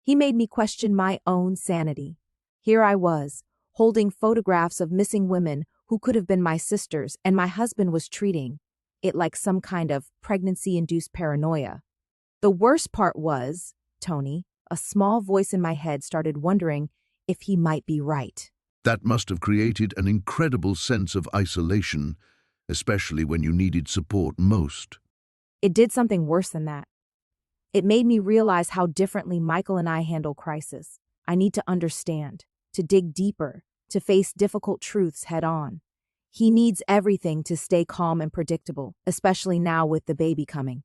He made me question my own sanity. Here I was, holding photographs of missing women who could have been my sisters, and my husband was treating it like some kind of pregnancy-induced paranoia. The worst part was, Tony, a small voice in my head started wondering if he might be right. That must have created an incredible sense of isolation, especially when you needed support most. It did something worse than that. It made me realize how differently Michael and I handle crisis. I need to understand, to dig deeper, to face difficult truths head on. He needs everything to stay calm and predictable, especially now with the baby coming.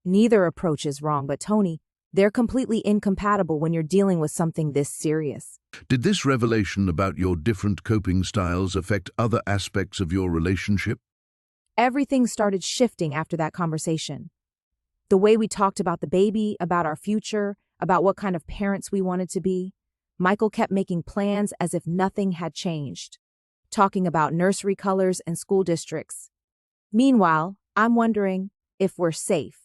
Neither approach is wrong, but Tony, they're completely incompatible when you're dealing with something this serious. Did this revelation about your different coping styles affect other aspects of your relationship? Everything started shifting after that conversation. The way we talked about the baby, about our future, about what kind of parents we wanted to be. Michael kept making plans as if nothing had changed, talking about nursery colors and school districts. Meanwhile, I'm wondering if we're safe,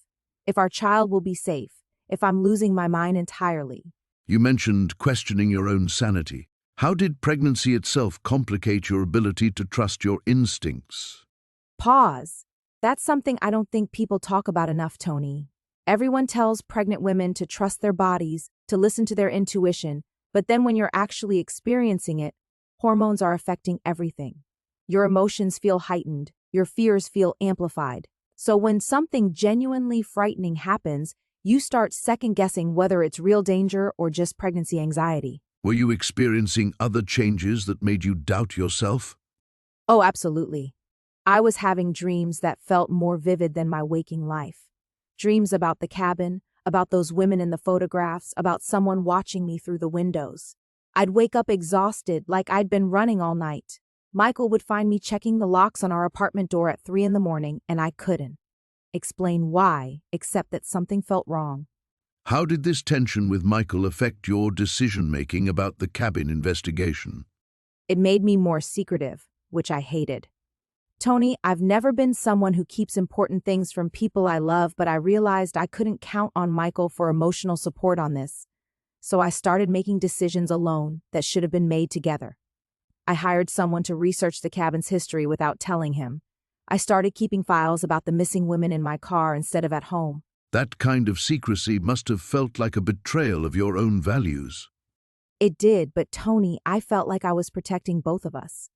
if our child will be safe, if I'm losing my mind entirely. You mentioned questioning your own sanity. How did pregnancy itself complicate your ability to trust your instincts? Pause. That's something I don't think people talk about enough, Tony. Everyone tells pregnant women to trust their bodies, to listen to their intuition, but then when you're actually experiencing it, hormones are affecting everything. Your emotions feel heightened, your fears feel amplified. So when something genuinely frightening happens, you start second-guessing whether it's real danger or just pregnancy anxiety. Were you experiencing other changes that made you doubt yourself? Oh, absolutely. I was having dreams that felt more vivid than my waking life. Dreams about the cabin, about those women in the photographs, about someone watching me through the windows. I'd wake up exhausted, like I'd been running all night. Michael would find me checking the locks on our apartment door at 3 a.m, and I couldn't explain why, except that something felt wrong. How did this tension with Michael affect your decision-making about the cabin investigation? It made me more secretive, which I hated. Tony, I've never been someone who keeps important things from people I love, but I realized I couldn't count on Michael for emotional support on this. So I started making decisions alone that should have been made together. I hired someone to research the cabin's history without telling him. I started keeping files about the missing women in my car instead of at home. That kind of secrecy must have felt like a betrayal of your own values. It did, but Tony, I felt like I was protecting both of us.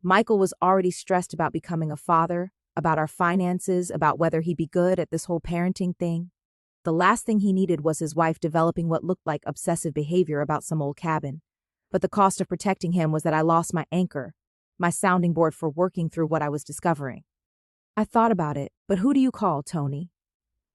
Michael was already stressed about becoming a father, about our finances, about whether he'd be good at this whole parenting thing. The last thing he needed was his wife developing what looked like obsessive behavior about some old cabin. But the cost of protecting him was that I lost my anchor, my sounding board for working through what I was discovering. I thought about it, but who do you call, Tony?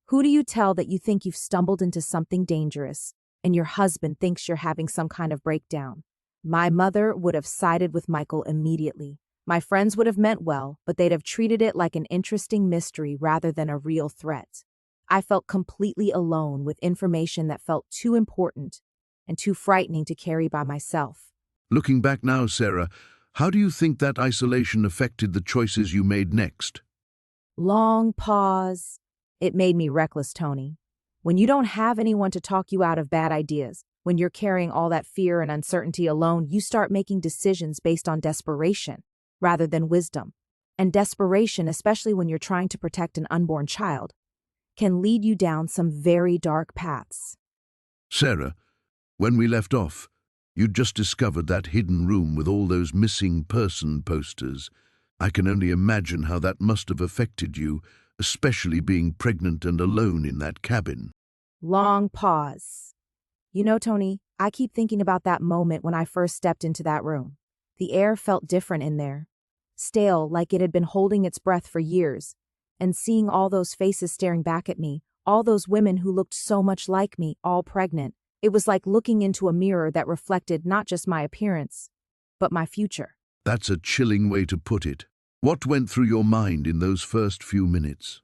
Who do you tell that you think you've stumbled into something dangerous, and your husband thinks you're having some kind of breakdown? My mother would have sided with Michael immediately. My friends would have meant well, but they'd have treated it like an interesting mystery rather than a real threat. I felt completely alone with information that felt too important and too frightening to carry by myself. Looking back now, Sarah, how do you think that isolation affected the choices you made next? Long pause. It made me reckless, Tony. When you don't have anyone to talk you out of bad ideas, when you're carrying all that fear and uncertainty alone, you start making decisions based on desperation rather than wisdom. And desperation, especially when you're trying to protect an unborn child, can lead you down some very dark paths. Sarah, when we left off, you'd just discovered that hidden room with all those missing person posters. I can only imagine how that must have affected you, especially being pregnant and alone in that cabin. Long pause. You know, Tony, I keep thinking about that moment when I first stepped into that room. The air felt different in there, stale, like it had been holding its breath for years. And seeing all those faces staring back at me, all those women who looked so much like me, all pregnant, it was like looking into a mirror that reflected not just my appearance, but my future. That's a chilling way to put it. What went through your mind in those first few minutes?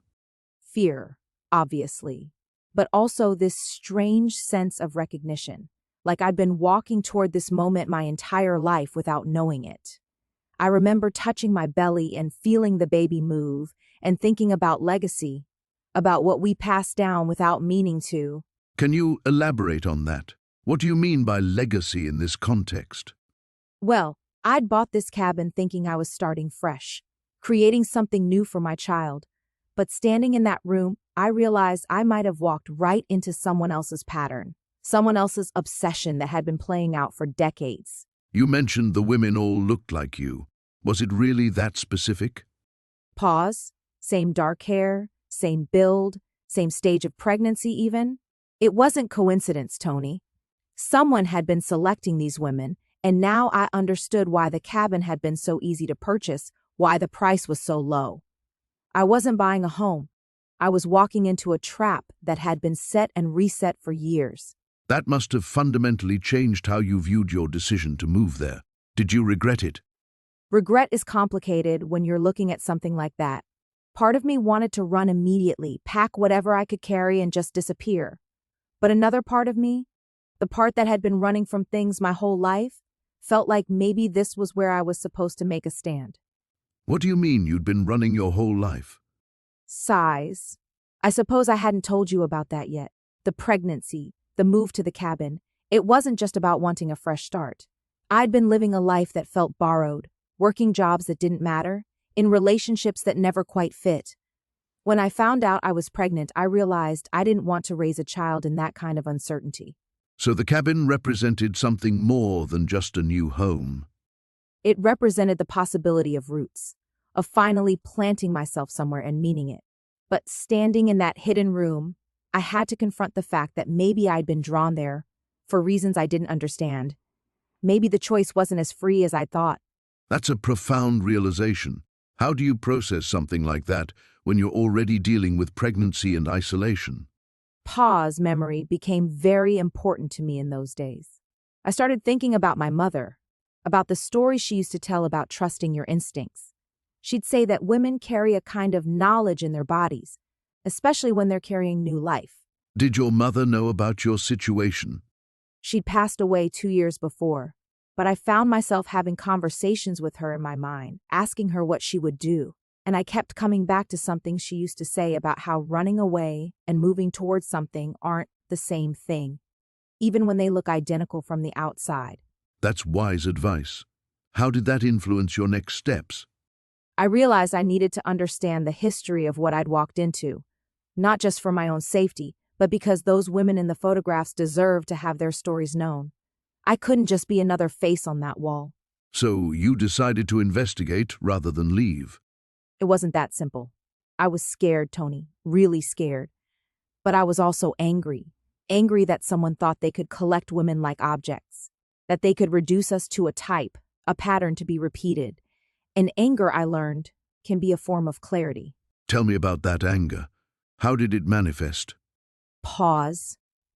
Fear, obviously, but also this strange sense of recognition, like I'd been walking toward this moment my entire life without knowing it. I remember touching my belly and feeling the baby move and thinking about legacy, about what we passed down without meaning to. Can you elaborate on that? What do you mean by legacy in this context? Well, I'd bought this cabin thinking I was starting fresh, creating something new for my child. But standing in that room, I realized I might have walked right into someone else's pattern, someone else's obsession that had been playing out for decades. You mentioned the women all looked like you. Was it really that specific? Pause. Same dark hair, same build, same stage of pregnancy even. It wasn't coincidence, Tony. Someone had been selecting these women, and now I understood why the cabin had been so easy to purchase, why the price was so low. I wasn't buying a home. I was walking into a trap that had been set and reset for years. That must have fundamentally changed how you viewed your decision to move there. Did you regret it? Regret is complicated when you're looking at something like that. Part of me wanted to run immediately, pack whatever I could carry and just disappear. But another part of me, the part that had been running from things my whole life, felt like maybe this was where I was supposed to make a stand. What do you mean you'd been running your whole life? Size. I suppose I hadn't told you about that yet. The pregnancy, the move to the cabin. It wasn't just about wanting a fresh start. I'd been living a life that felt borrowed, working jobs that didn't matter, in relationships that never quite fit. When I found out I was pregnant, I realized I didn't want to raise a child in that kind of uncertainty. So the cabin represented something more than just a new home. It represented the possibility of roots, of finally planting myself somewhere and meaning it. But standing in that hidden room, I had to confront the fact that maybe I'd been drawn there for reasons I didn't understand. Maybe the choice wasn't as free as I thought. That's a profound realization. How do you process something like that when you're already dealing with pregnancy and isolation? Pause memory became very important to me in those days. I started thinking about my mother, about the stories she used to tell about trusting your instincts. She'd say that women carry a kind of knowledge in their bodies, especially when they're carrying new life. Did your mother know about your situation? She'd passed away 2 years before, but I found myself having conversations with her in my mind, asking her what she would do. And I kept coming back to something she used to say about how running away and moving towards something aren't the same thing, even when they look identical from the outside. That's wise advice. How did that influence your next steps? I realized I needed to understand the history of what I'd walked into, not just for my own safety, but because those women in the photographs deserved to have their stories known. I couldn't just be another face on that wall. So you decided to investigate rather than leave. It wasn't that simple. I was scared, Tony, really scared. But I was also angry. Angry that someone thought they could collect women like objects, that they could reduce us to a type, a pattern to be repeated. And anger, I learned, can be a form of clarity. Tell me about that anger. How did it manifest? Pause.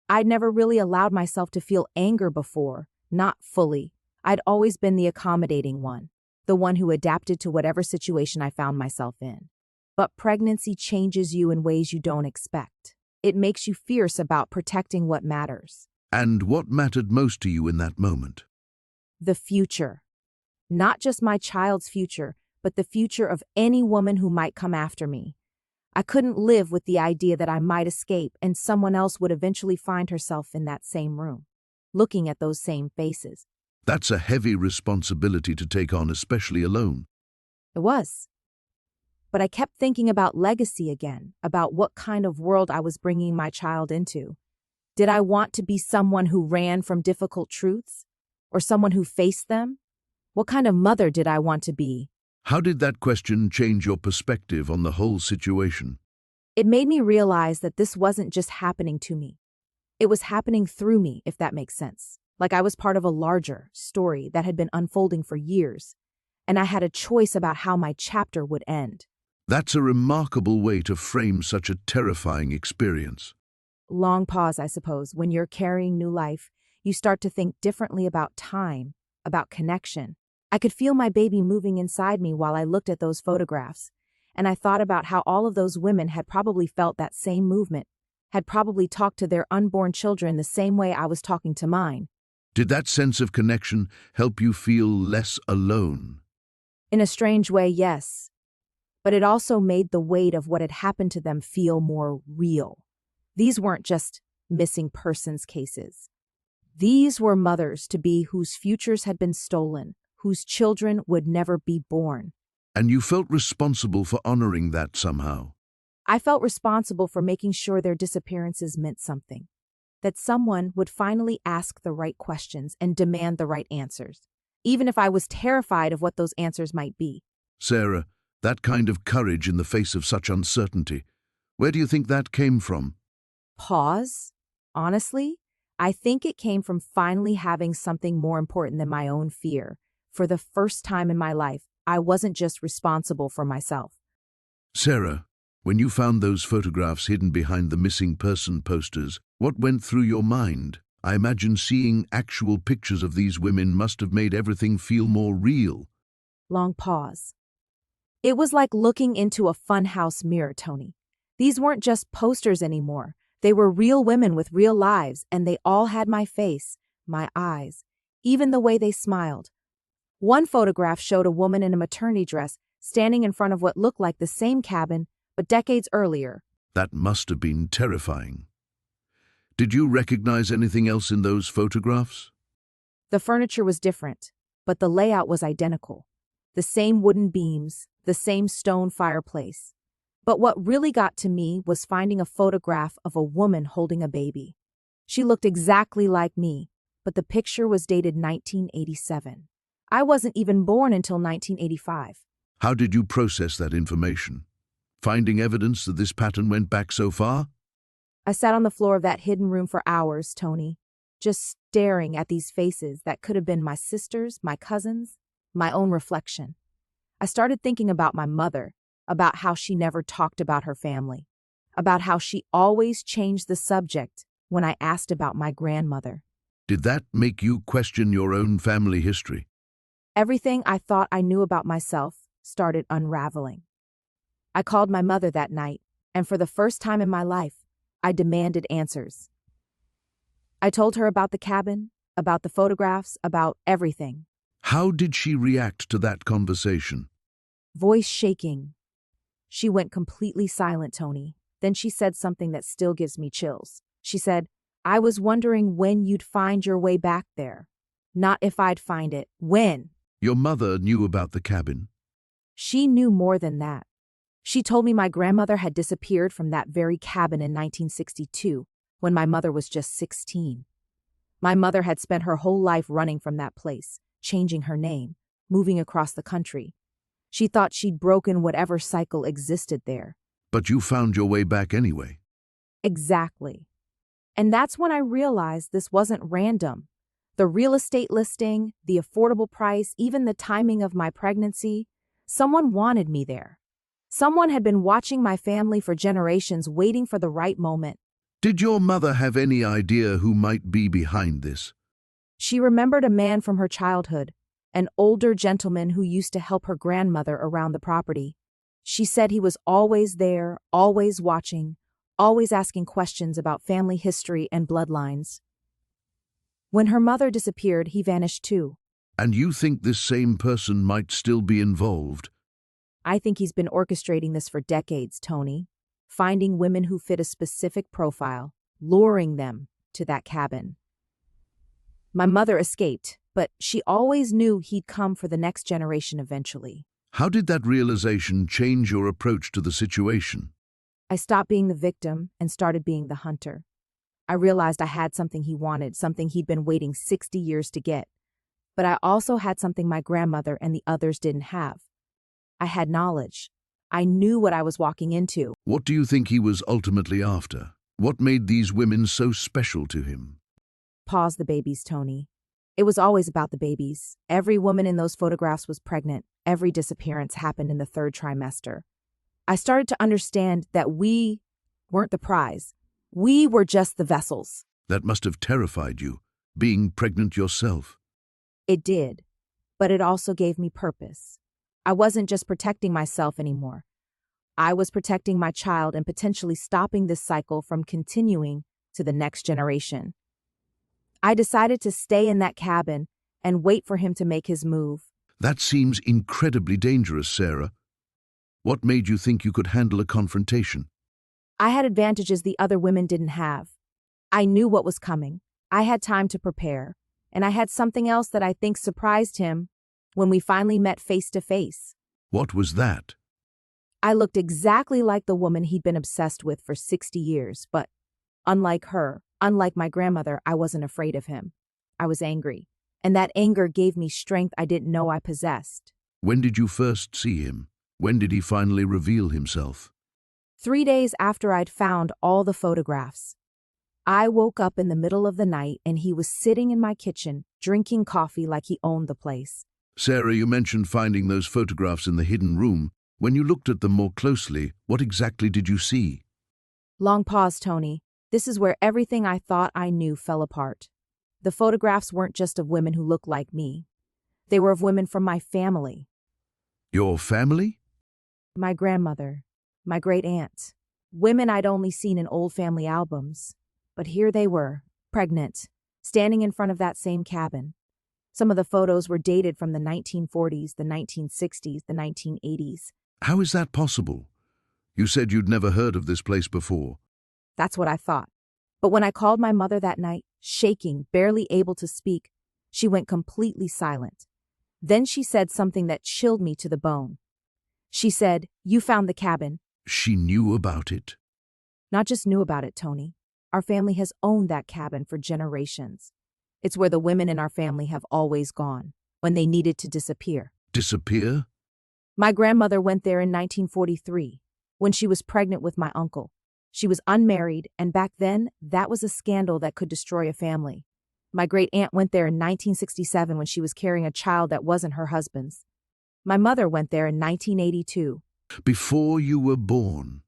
I'd never really allowed myself to feel anger before, not fully. I'd always been the accommodating one, the one who adapted to whatever situation I found myself in. But pregnancy changes you in ways you don't expect. It makes you fierce about protecting what matters. And what mattered most to you in that moment? The future. Not just my child's future, but the future of any woman who might come after me. I couldn't live with the idea that I might escape and someone else would eventually find herself in that same room, looking at those same faces. That's a heavy responsibility to take on, especially alone. It was. But I kept thinking about legacy again, about what kind of world I was bringing my child into. Did I want to be someone who ran from difficult truths? Or someone who faced them? What kind of mother did I want to be? How did that question change your perspective on the whole situation? It made me realize that this wasn't just happening to me. It was happening through me, if that makes sense. Like I was part of a larger story that had been unfolding for years, and I had a choice about how my chapter would end. That's a remarkable way to frame such a terrifying experience. Long pause, I suppose. When you're carrying new life, you start to think differently about time, about connection. I could feel my baby moving inside me while I looked at those photographs, and I thought about how all of those women had probably felt that same movement, had probably talked to their unborn children the same way I was talking to mine. Did that sense of connection help you feel less alone? In a strange way, yes. But it also made the weight of what had happened to them feel more real. These weren't just missing persons cases. These were mothers-to-be whose futures had been stolen, whose children would never be born. And you felt responsible for honoring that somehow. I felt responsible for making sure their disappearances meant something, that someone would finally ask the right questions and demand the right answers, even if I was terrified of what those answers might be. Sarah, that kind of courage in the face of such uncertainty, where do you think that came from? Pause. Honestly, I think it came from finally having something more important than my own fear. For the first time in my life, I wasn't just responsible for myself. Sarah, when you found those photographs hidden behind the missing person posters, what went through your mind? I imagine seeing actual pictures of these women must have made everything feel more real. Long pause. It was like looking into a funhouse mirror, Tony. These weren't just posters anymore. They were real women with real lives, and they all had my face, my eyes, even the way they smiled. One photograph showed a woman in a maternity dress standing in front of what looked like the same cabin, but decades earlier. That must have been terrifying. Did you recognize anything else in those photographs? The furniture was different, but the layout was identical. The same wooden beams, the same stone fireplace. But what really got to me was finding a photograph of a woman holding a baby. She looked exactly like me, but the picture was dated 1987. I wasn't even born until 1985. How did you process that information? Finding evidence that this pattern went back so far? I sat on the floor of that hidden room for hours, Tony, just staring at these faces that could have been my sisters, my cousins, my own reflection. I started thinking about my mother, about how she never talked about her family, about how she always changed the subject when I asked about my grandmother. Did that make you question your own family history? Everything I thought I knew about myself started unraveling. I called my mother that night, and for the first time in my life, I demanded answers. I told her about the cabin, about the photographs, about everything. How did she react to that conversation? Voice shaking. She went completely silent, Tony. Then she said something that still gives me chills. She said, "I was wondering when you'd find your way back there. Not if I'd find it. When?" Your mother knew about the cabin. She knew more than that. She told me my grandmother had disappeared from that very cabin in 1962, when my mother was just 16. My mother had spent her whole life running from that place, changing her name, moving across the country. She thought she'd broken whatever cycle existed there. But you found your way back anyway. Exactly. And that's when I realized this wasn't random. The real estate listing, the affordable price, even the timing of my pregnancy, someone wanted me there. Someone had been watching my family for generations, waiting for the right moment. Did your mother have any idea who might be behind this? She remembered a man from her childhood, an older gentleman who used to help her grandmother around the property. She said he was always there, always watching, always asking questions about family history and bloodlines. When her mother disappeared, he vanished too. And you think this same person might still be involved? I think he's been orchestrating this for decades, Tony. finding women who fit a specific profile, luring them to that cabin. My mother escaped, but she always knew he'd come for the next generation eventually. How did that realization change your approach to the situation? I stopped being the victim and started being the hunter. I realized I had something he wanted, something he'd been waiting 60 years to get. But I also had something my grandmother and the others didn't have. I had knowledge. I knew what I was walking into. What do you think he was ultimately after? What made these women so special to him? Pause the babies, Tony. It was always about the babies. Every woman in those photographs was pregnant. Every disappearance happened in the third trimester. I started to understand that we weren't the prize. We were just the vessels. That must have terrified you, being pregnant yourself. It did, but it also gave me purpose. I wasn't just protecting myself anymore. I was protecting my child and potentially stopping this cycle from continuing to the next generation. I decided to stay in that cabin and wait for him to make his move. That seems incredibly dangerous, Sarah. What made you think you could handle a confrontation? I had advantages the other women didn't have. I knew what was coming. I had time to prepare. And I had something else that I think surprised him when we finally met face to face. What was that? I looked exactly like the woman he'd been obsessed with for 60 years, but unlike her, unlike my grandmother, I wasn't afraid of him. I was angry, and that anger gave me strength I didn't know I possessed. When did you first see him? When did he finally reveal himself? 3 days after I'd found all the photographs. I woke up in the middle of the night and he was sitting in my kitchen, drinking coffee like he owned the place. Sarah, you mentioned finding those photographs in the hidden room. When you looked at them more closely, what exactly did you see? Long pause, Tony. This is where everything I thought I knew fell apart. The photographs weren't just of women who looked like me. They were of women from my family. Your family? My grandmother, my great aunt. Women I'd only seen in old family albums. But here they were, pregnant, standing in front of that same cabin. Some of the photos were dated from the 1940s, the 1960s, the 1980s. How is that possible? You said you'd never heard of this place before. That's what I thought. But when I called my mother that night, shaking, barely able to speak, she went completely silent. Then she said something that chilled me to the bone. She said, "You found the cabin." She knew about it? Not just knew about it, Tony. Our family has owned that cabin for generations. It's where the women in our family have always gone, when they needed to disappear. Disappear? My grandmother went there in 1943, when she was pregnant with my uncle. She was unmarried, and back then, that was a scandal that could destroy a family. My great aunt went there in 1967 when she was carrying a child that wasn't her husband's. My mother went there in 1982. Before you were born?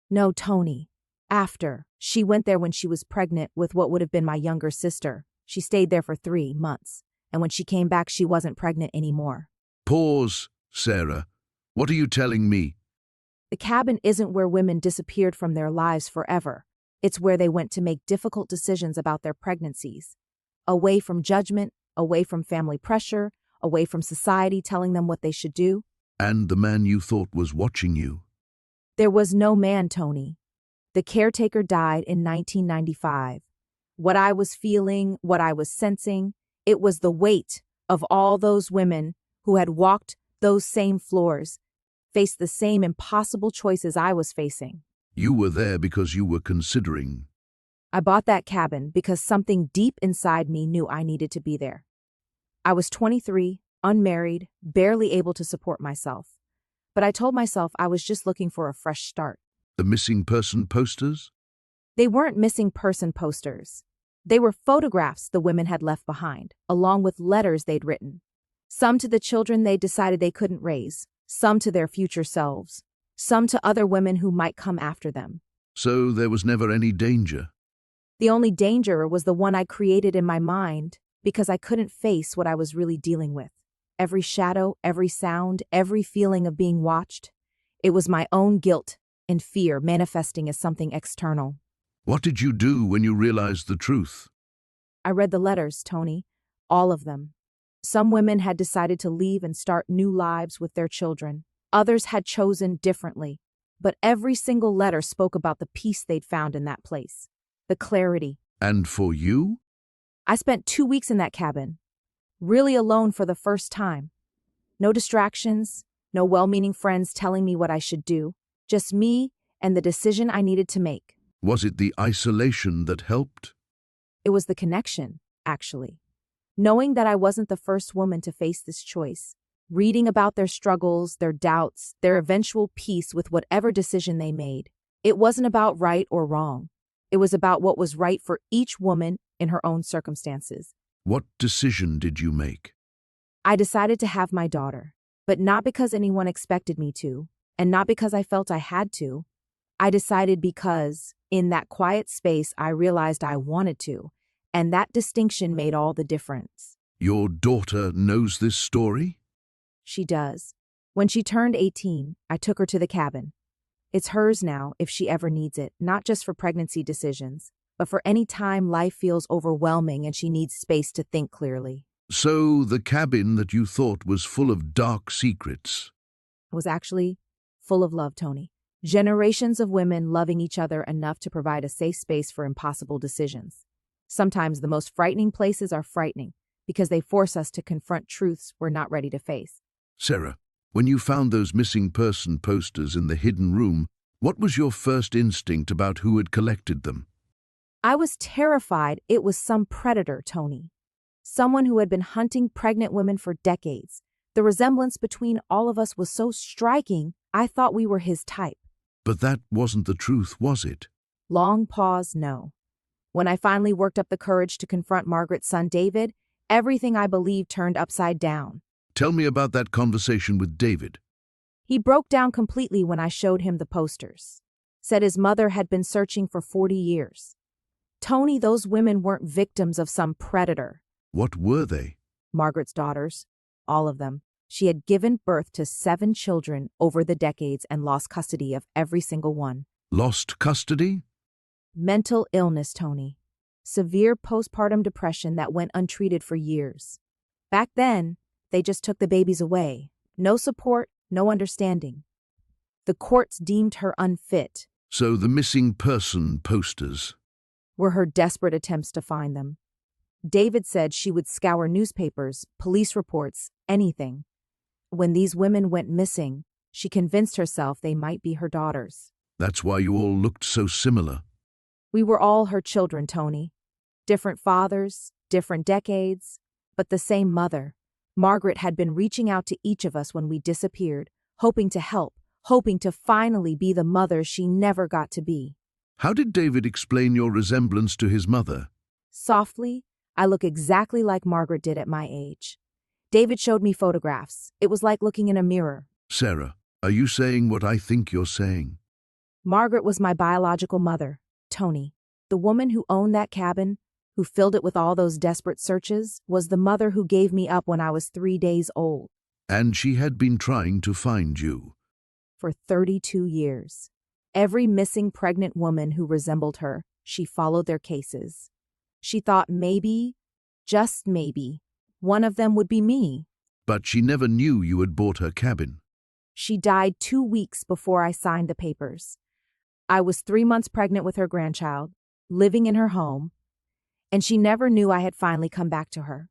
No, Tony. After. She went there when she was pregnant with what would have been my younger sister. She stayed there for 3 months, and when she came back, she wasn't pregnant anymore. Pause, Sarah. What are you telling me? The cabin isn't where women disappeared from their lives forever. It's where they went to make difficult decisions about their pregnancies. Away from judgment, away from family pressure, away from society telling them what they should do. And the man you thought was watching you? There was no man, Tony. The caretaker died in 1995. What I was feeling, what I was sensing, it was the weight of all those women who had walked those same floors, faced the same impossible choices I was facing. You were there because you were considering. I bought that cabin because something deep inside me knew I needed to be there. I was 23, unmarried, barely able to support myself. But I told myself I was just looking for a fresh start. The missing person posters? They weren't missing person posters. They were photographs the women had left behind, along with letters they'd written. Some to the children they decided they couldn't raise, some to their future selves, some to other women who might come after them. So there was never any danger? The only danger was the one I created in my mind because I couldn't face what I was really dealing with. Every shadow, every sound, every feeling of being watched. It was my own guilt and fear manifesting as something external. What did you do when you realized the truth? I read the letters, Tony, all of them. Some women had decided to leave and start new lives with their children. Others had chosen differently. but every single letter spoke about the peace they'd found in that place. The clarity. And for you? I spent 2 weeks in that cabin, really alone for the first time. No distractions, no well-meaning friends telling me what I should do, just me and the decision I needed to make. Was it the isolation that helped? It was the connection, actually. Knowing that I wasn't the first woman to face this choice, reading about their struggles, their doubts, their eventual peace with whatever decision they made. It wasn't about right or wrong. It was about what was right for each woman in her own circumstances. What decision did you make? I decided to have my daughter, but not because anyone expected me to, and not because I felt I had to. I decided because, in that quiet space, I realized I wanted to, and that distinction made all the difference. Your daughter knows this story? She does. When she turned 18, I took her to the cabin. It's hers now if she ever needs it, not just for pregnancy decisions, but for any time life feels overwhelming and she needs space to think clearly. So the cabin that you thought was full of dark secrets. It was actually full of love, Tony. Generations of women loving each other enough to provide a safe space for impossible decisions. Sometimes the most frightening places are frightening because they force us to confront truths we're not ready to face. Sarah, when you found those missing person posters in the hidden room, what was your first instinct about who had collected them? I was terrified it was some predator, Tony. Someone who had been hunting pregnant women for decades. The resemblance between all of us was so striking, I thought we were his type. But that wasn't the truth, was it? Long pause, no. When I finally worked up the courage to confront Margaret's son David, everything I believed turned upside down. Tell me about that conversation with David. He broke down completely when I showed him the posters. Said his mother had been searching for 40 years. Tony, those women weren't victims of some predator. What were they? Margaret's daughters. All of them. She had given birth to 7 children over the decades and lost custody of every single one. Lost custody? Mental illness, Tony. Severe postpartum depression that went untreated for years. Back then, they just took the babies away. No support, no understanding. The courts deemed her unfit. So the missing person posters. Were her desperate attempts to find them. David said she would scour newspapers, police reports, anything. When these women went missing, she convinced herself they might be her daughters. That's why you all looked so similar. We were all her children, Tony. Different fathers, different decades, but the same mother. Margaret had been reaching out to each of us when we disappeared, hoping to help, hoping to finally be the mother she never got to be. How did David explain your resemblance to his mother? Softly, I look exactly like Margaret did at my age. David showed me photographs. It was like looking in a mirror. Sarah, are you saying what I think you're saying? Margaret was my biological mother, Tony. The woman who owned that cabin, who filled it with all those desperate searches, was the mother who gave me up when I was 3 days old. And she had been trying to find you. For 32 years. Every missing pregnant woman who resembled her, she followed their cases. She thought maybe, just maybe, one of them would be me. But she never knew you had bought her cabin. She died 2 weeks before I signed the papers. I was 3 months pregnant with her grandchild, living in her home, and she never knew I had finally come back to her.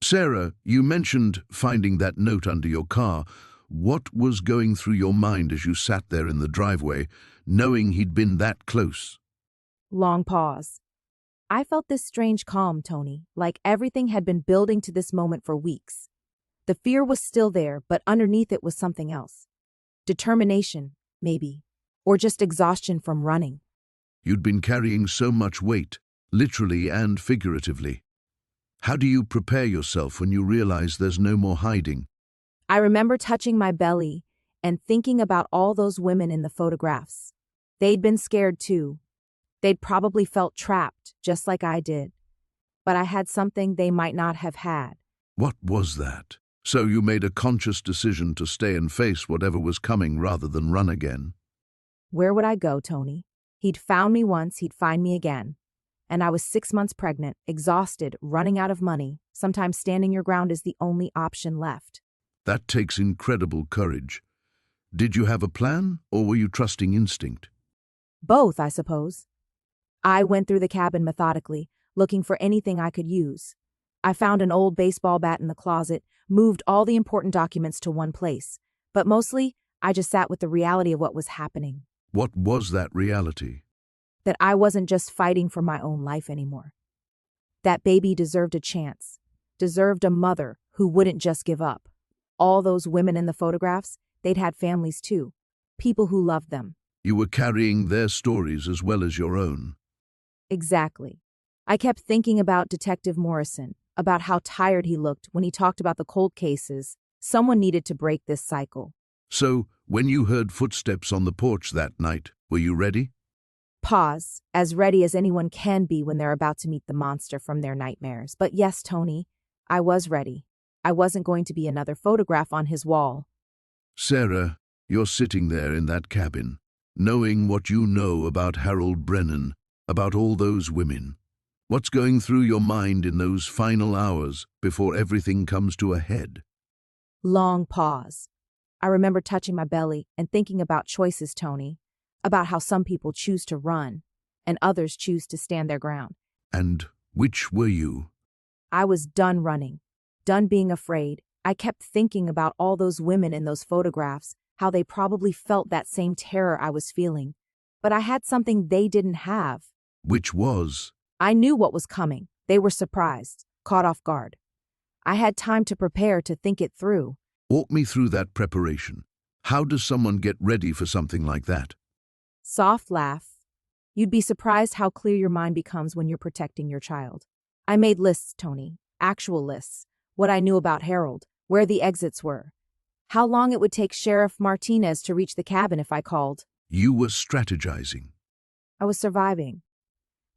Sarah, you mentioned finding that note under your car. What was going through your mind as you sat there in the driveway, knowing he'd been that close? Long pause. I felt this strange calm, Tony, like everything had been building to this moment for weeks. The fear was still there, but underneath it was something else. Determination, maybe, or just exhaustion from running. You'd been carrying so much weight, literally and figuratively. How do you prepare yourself when you realize there's no more hiding? I remember touching my belly and thinking about all those women in the photographs. They'd been scared too. They'd probably felt trapped, just like I did. But I had something they might not have had. What was that? So you made a conscious decision to stay and face whatever was coming rather than run again? Where would I go, Tony? He'd found me once, he'd find me again. And I was 6 months pregnant, exhausted, running out of money. Sometimes standing your ground is the only option left. That takes incredible courage. Did you have a plan, or were you trusting instinct? Both, I suppose. I went through the cabin methodically, looking for anything I could use. I found an old baseball bat in the closet, moved all the important documents to one place, but mostly, I just sat with the reality of what was happening. What was that reality? That I wasn't just fighting for my own life anymore. That baby deserved a chance, deserved a mother who wouldn't just give up. All those women in the photographs, they'd had families too, people who loved them. You were carrying their stories as well as your own. Exactly. I kept thinking about Detective Morrison, about how tired he looked when he talked about the cold cases. Someone needed to break this cycle. So, when you heard footsteps on the porch that night, were you ready? Pause, as ready as anyone can be when they're about to meet the monster from their nightmares. But yes, Tony, I was ready. I wasn't going to be another photograph on his wall. Sarah, you're sitting there in that cabin, knowing what you know about Harold Brennan, about all those women. What's going through your mind in those final hours before everything comes to a head? Long pause. I remember touching my belly and thinking about choices, Tony, about how some people choose to run and others choose to stand their ground. And which were you? I was done running, done being afraid. I kept thinking about all those women in those photographs, how they probably felt that same terror I was feeling. But I had something they didn't have. Which was? I knew what was coming. They were surprised, caught off guard. I had time to prepare, to think it through. Walk me through that preparation. How does someone get ready for something like that? Soft laugh. You'd be surprised how clear your mind becomes when you're protecting your child. I made lists, Tony, actual lists. What I knew about Harold, where the exits were, how long it would take Sheriff Martinez to reach the cabin if I called. You were strategizing. I was surviving.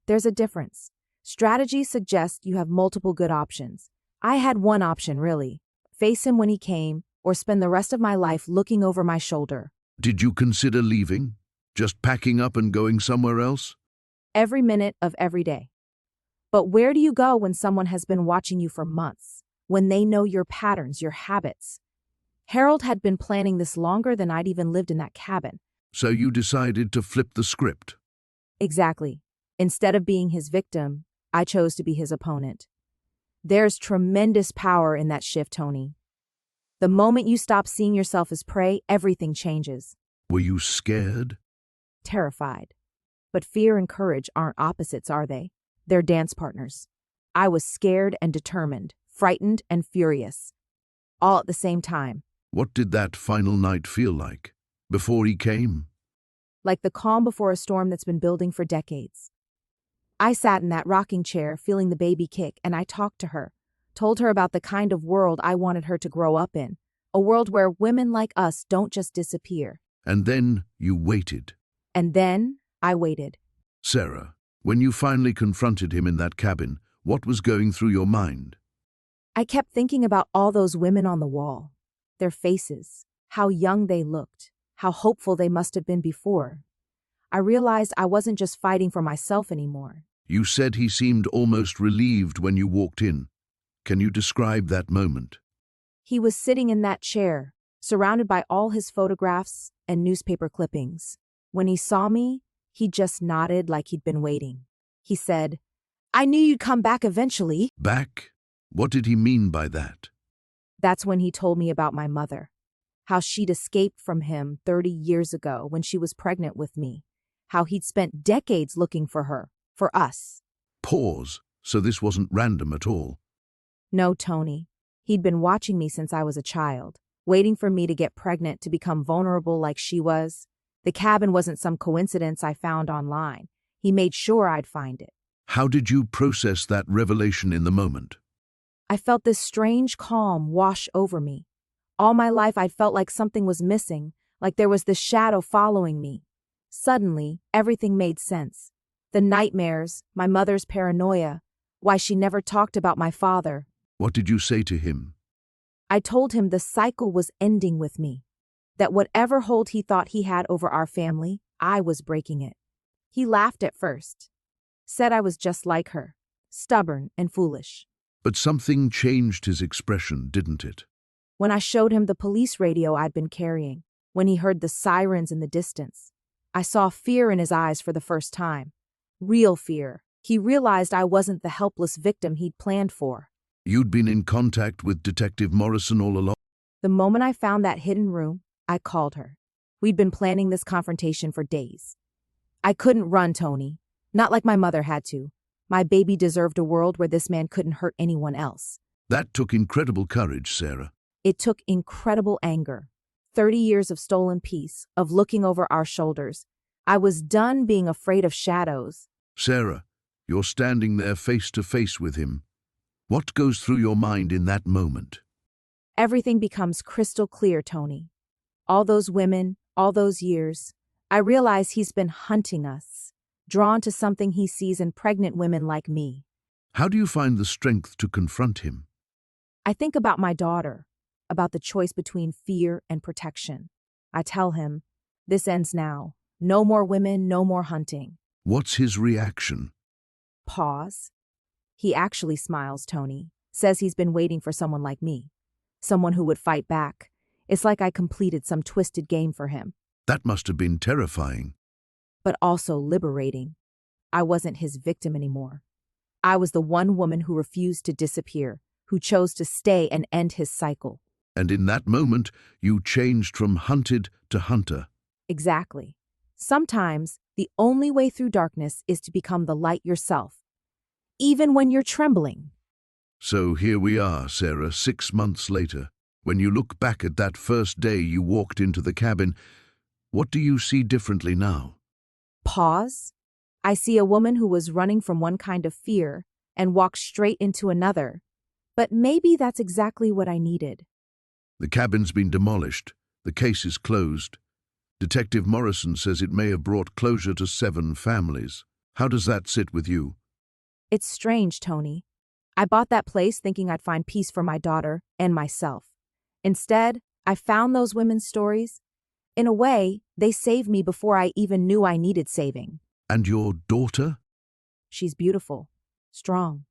There's a difference. Strategy suggests you have multiple good options. I had one option, really. Face him when he came, or spend the rest of my life looking over my shoulder. Did you consider leaving? Just packing up and going somewhere else? Every minute of every day. But where do you go when someone has been watching you for months? When they know your patterns, your habits? Harold had been planning this longer than I'd even lived in that cabin. So you decided to flip the script. Exactly. Instead of being his victim, I chose to be his opponent. There's tremendous power in that shift, Tony. The moment you stop seeing yourself as prey, everything changes. Were you scared? Terrified. But fear and courage aren't opposites, are they? They're dance partners. I was scared and determined, frightened and furious, all at the same time. What did that final night feel like? Before he came? Like the calm before a storm that's been building for decades. I sat in that rocking chair, feeling the baby kick, and I talked to her, told her about the kind of world I wanted her to grow up in, a world where women like us don't just disappear. And then you waited. And then I waited. Sarah, when you finally confronted him in that cabin, what was going through your mind? I kept thinking about all those women on the wall, their faces, how young they looked, how hopeful they must have been before. I realized I wasn't just fighting for myself anymore. You said he seemed almost relieved when you walked in. Can you describe that moment? He was sitting in that chair, surrounded by all his photographs and newspaper clippings. When he saw me, he just nodded like he'd been waiting. He said, "I knew you'd come back eventually." Back? What did he mean by that? That's when he told me about my mother, how she'd escaped from him 30 years ago when she was pregnant with me, how he'd spent decades looking for her, for us. Pause. So this wasn't random at all. No, Tony. He'd been watching me since I was a child, waiting for me to get pregnant, to become vulnerable like she was. The cabin wasn't some coincidence I found online. He made sure I'd find it. How did you process that revelation in the moment? I felt this strange calm wash over me. All my life I'd felt like something was missing, like there was this shadow following me. Suddenly, everything made sense. The nightmares, my mother's paranoia, why she never talked about my father. What did you say to him? I told him the cycle was ending with me, that whatever hold he thought he had over our family, I was breaking it. He laughed at first, said I was just like her, stubborn and foolish. But something changed his expression, didn't it? When I showed him the police radio I'd been carrying, when he heard the sirens in the distance. I saw fear in his eyes for the first time. Real fear. He realized I wasn't the helpless victim he'd planned for. You'd been in contact with Detective Morrison all along? The moment I found that hidden room, I called her. We'd been planning this confrontation for days. I couldn't run, Tony. Not like my mother had to. My baby deserved a world where this man couldn't hurt anyone else. That took incredible courage, Sarah. It took incredible anger. 30 years of stolen peace, of looking over our shoulders. I was done being afraid of shadows. Sarah, you're standing there face to face with him. What goes through your mind in that moment? Everything becomes crystal clear, Tony. All those women, all those years. I realize he's been hunting us, drawn to something he sees in pregnant women like me. How do you find the strength to confront him? I think about my daughter, about the choice between fear and protection. I tell him, this ends now. No more women, no more hunting. What's his reaction? Pause. He actually smiles, Tony. Says he's been waiting for someone like me. Someone who would fight back. It's like I completed some twisted game for him. That must have been terrifying. But also liberating. I wasn't his victim anymore. I was the one woman who refused to disappear, who chose to stay and end his cycle. And in that moment, you changed from hunted to hunter. Exactly. Sometimes, the only way through darkness is to become the light yourself, even when you're trembling. So here we are, Sarah, 6 months later. When you look back at that first day you walked into the cabin, what do you see differently now? Pause. I see a woman who was running from one kind of fear and walked straight into another. But maybe that's exactly what I needed. The cabin's been demolished. The case is closed. Detective Morrison says it may have brought closure to 7 families. How does that sit with you? It's strange, Tony. I bought that place thinking I'd find peace for my daughter and myself. Instead, I found those women's stories. In a way, they saved me before I even knew I needed saving. And your daughter? She's beautiful, strong.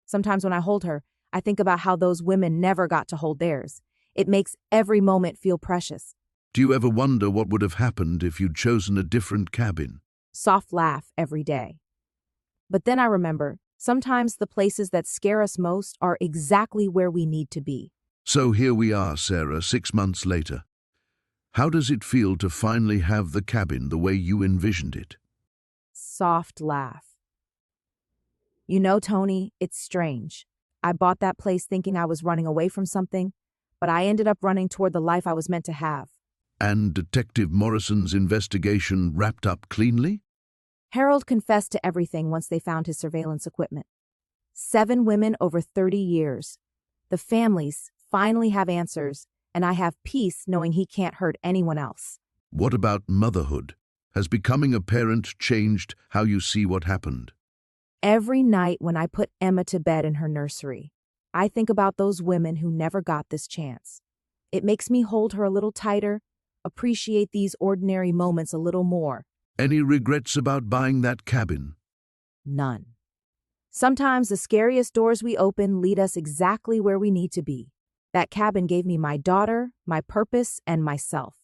Sometimes when I hold her, I think about how those women never got to hold theirs. It makes every moment feel precious. Do you ever wonder what would have happened if you'd chosen a different cabin? Soft laugh every day. But then I remember, sometimes the places that scare us most are exactly where we need to be. So here we are, Sarah, 6 months later. How does it feel to finally have the cabin the way you envisioned it? Soft laugh. You know, Tony, it's strange. I bought that place thinking I was running away from something, but I ended up running toward the life I was meant to have. And Detective Morrison's investigation wrapped up cleanly? Harold confessed to everything once they found his surveillance equipment. 7 women over 30 years. The families finally have answers, and I have peace knowing he can't hurt anyone else. What about motherhood? Has becoming a parent changed how you see what happened? Every night when I put Emma to bed in her nursery, I think about those women who never got this chance. It makes me hold her a little tighter, appreciate these ordinary moments a little more. Any regrets about buying that cabin? None. Sometimes the scariest doors we open lead us exactly where we need to be. That cabin gave me my daughter, my purpose, and myself.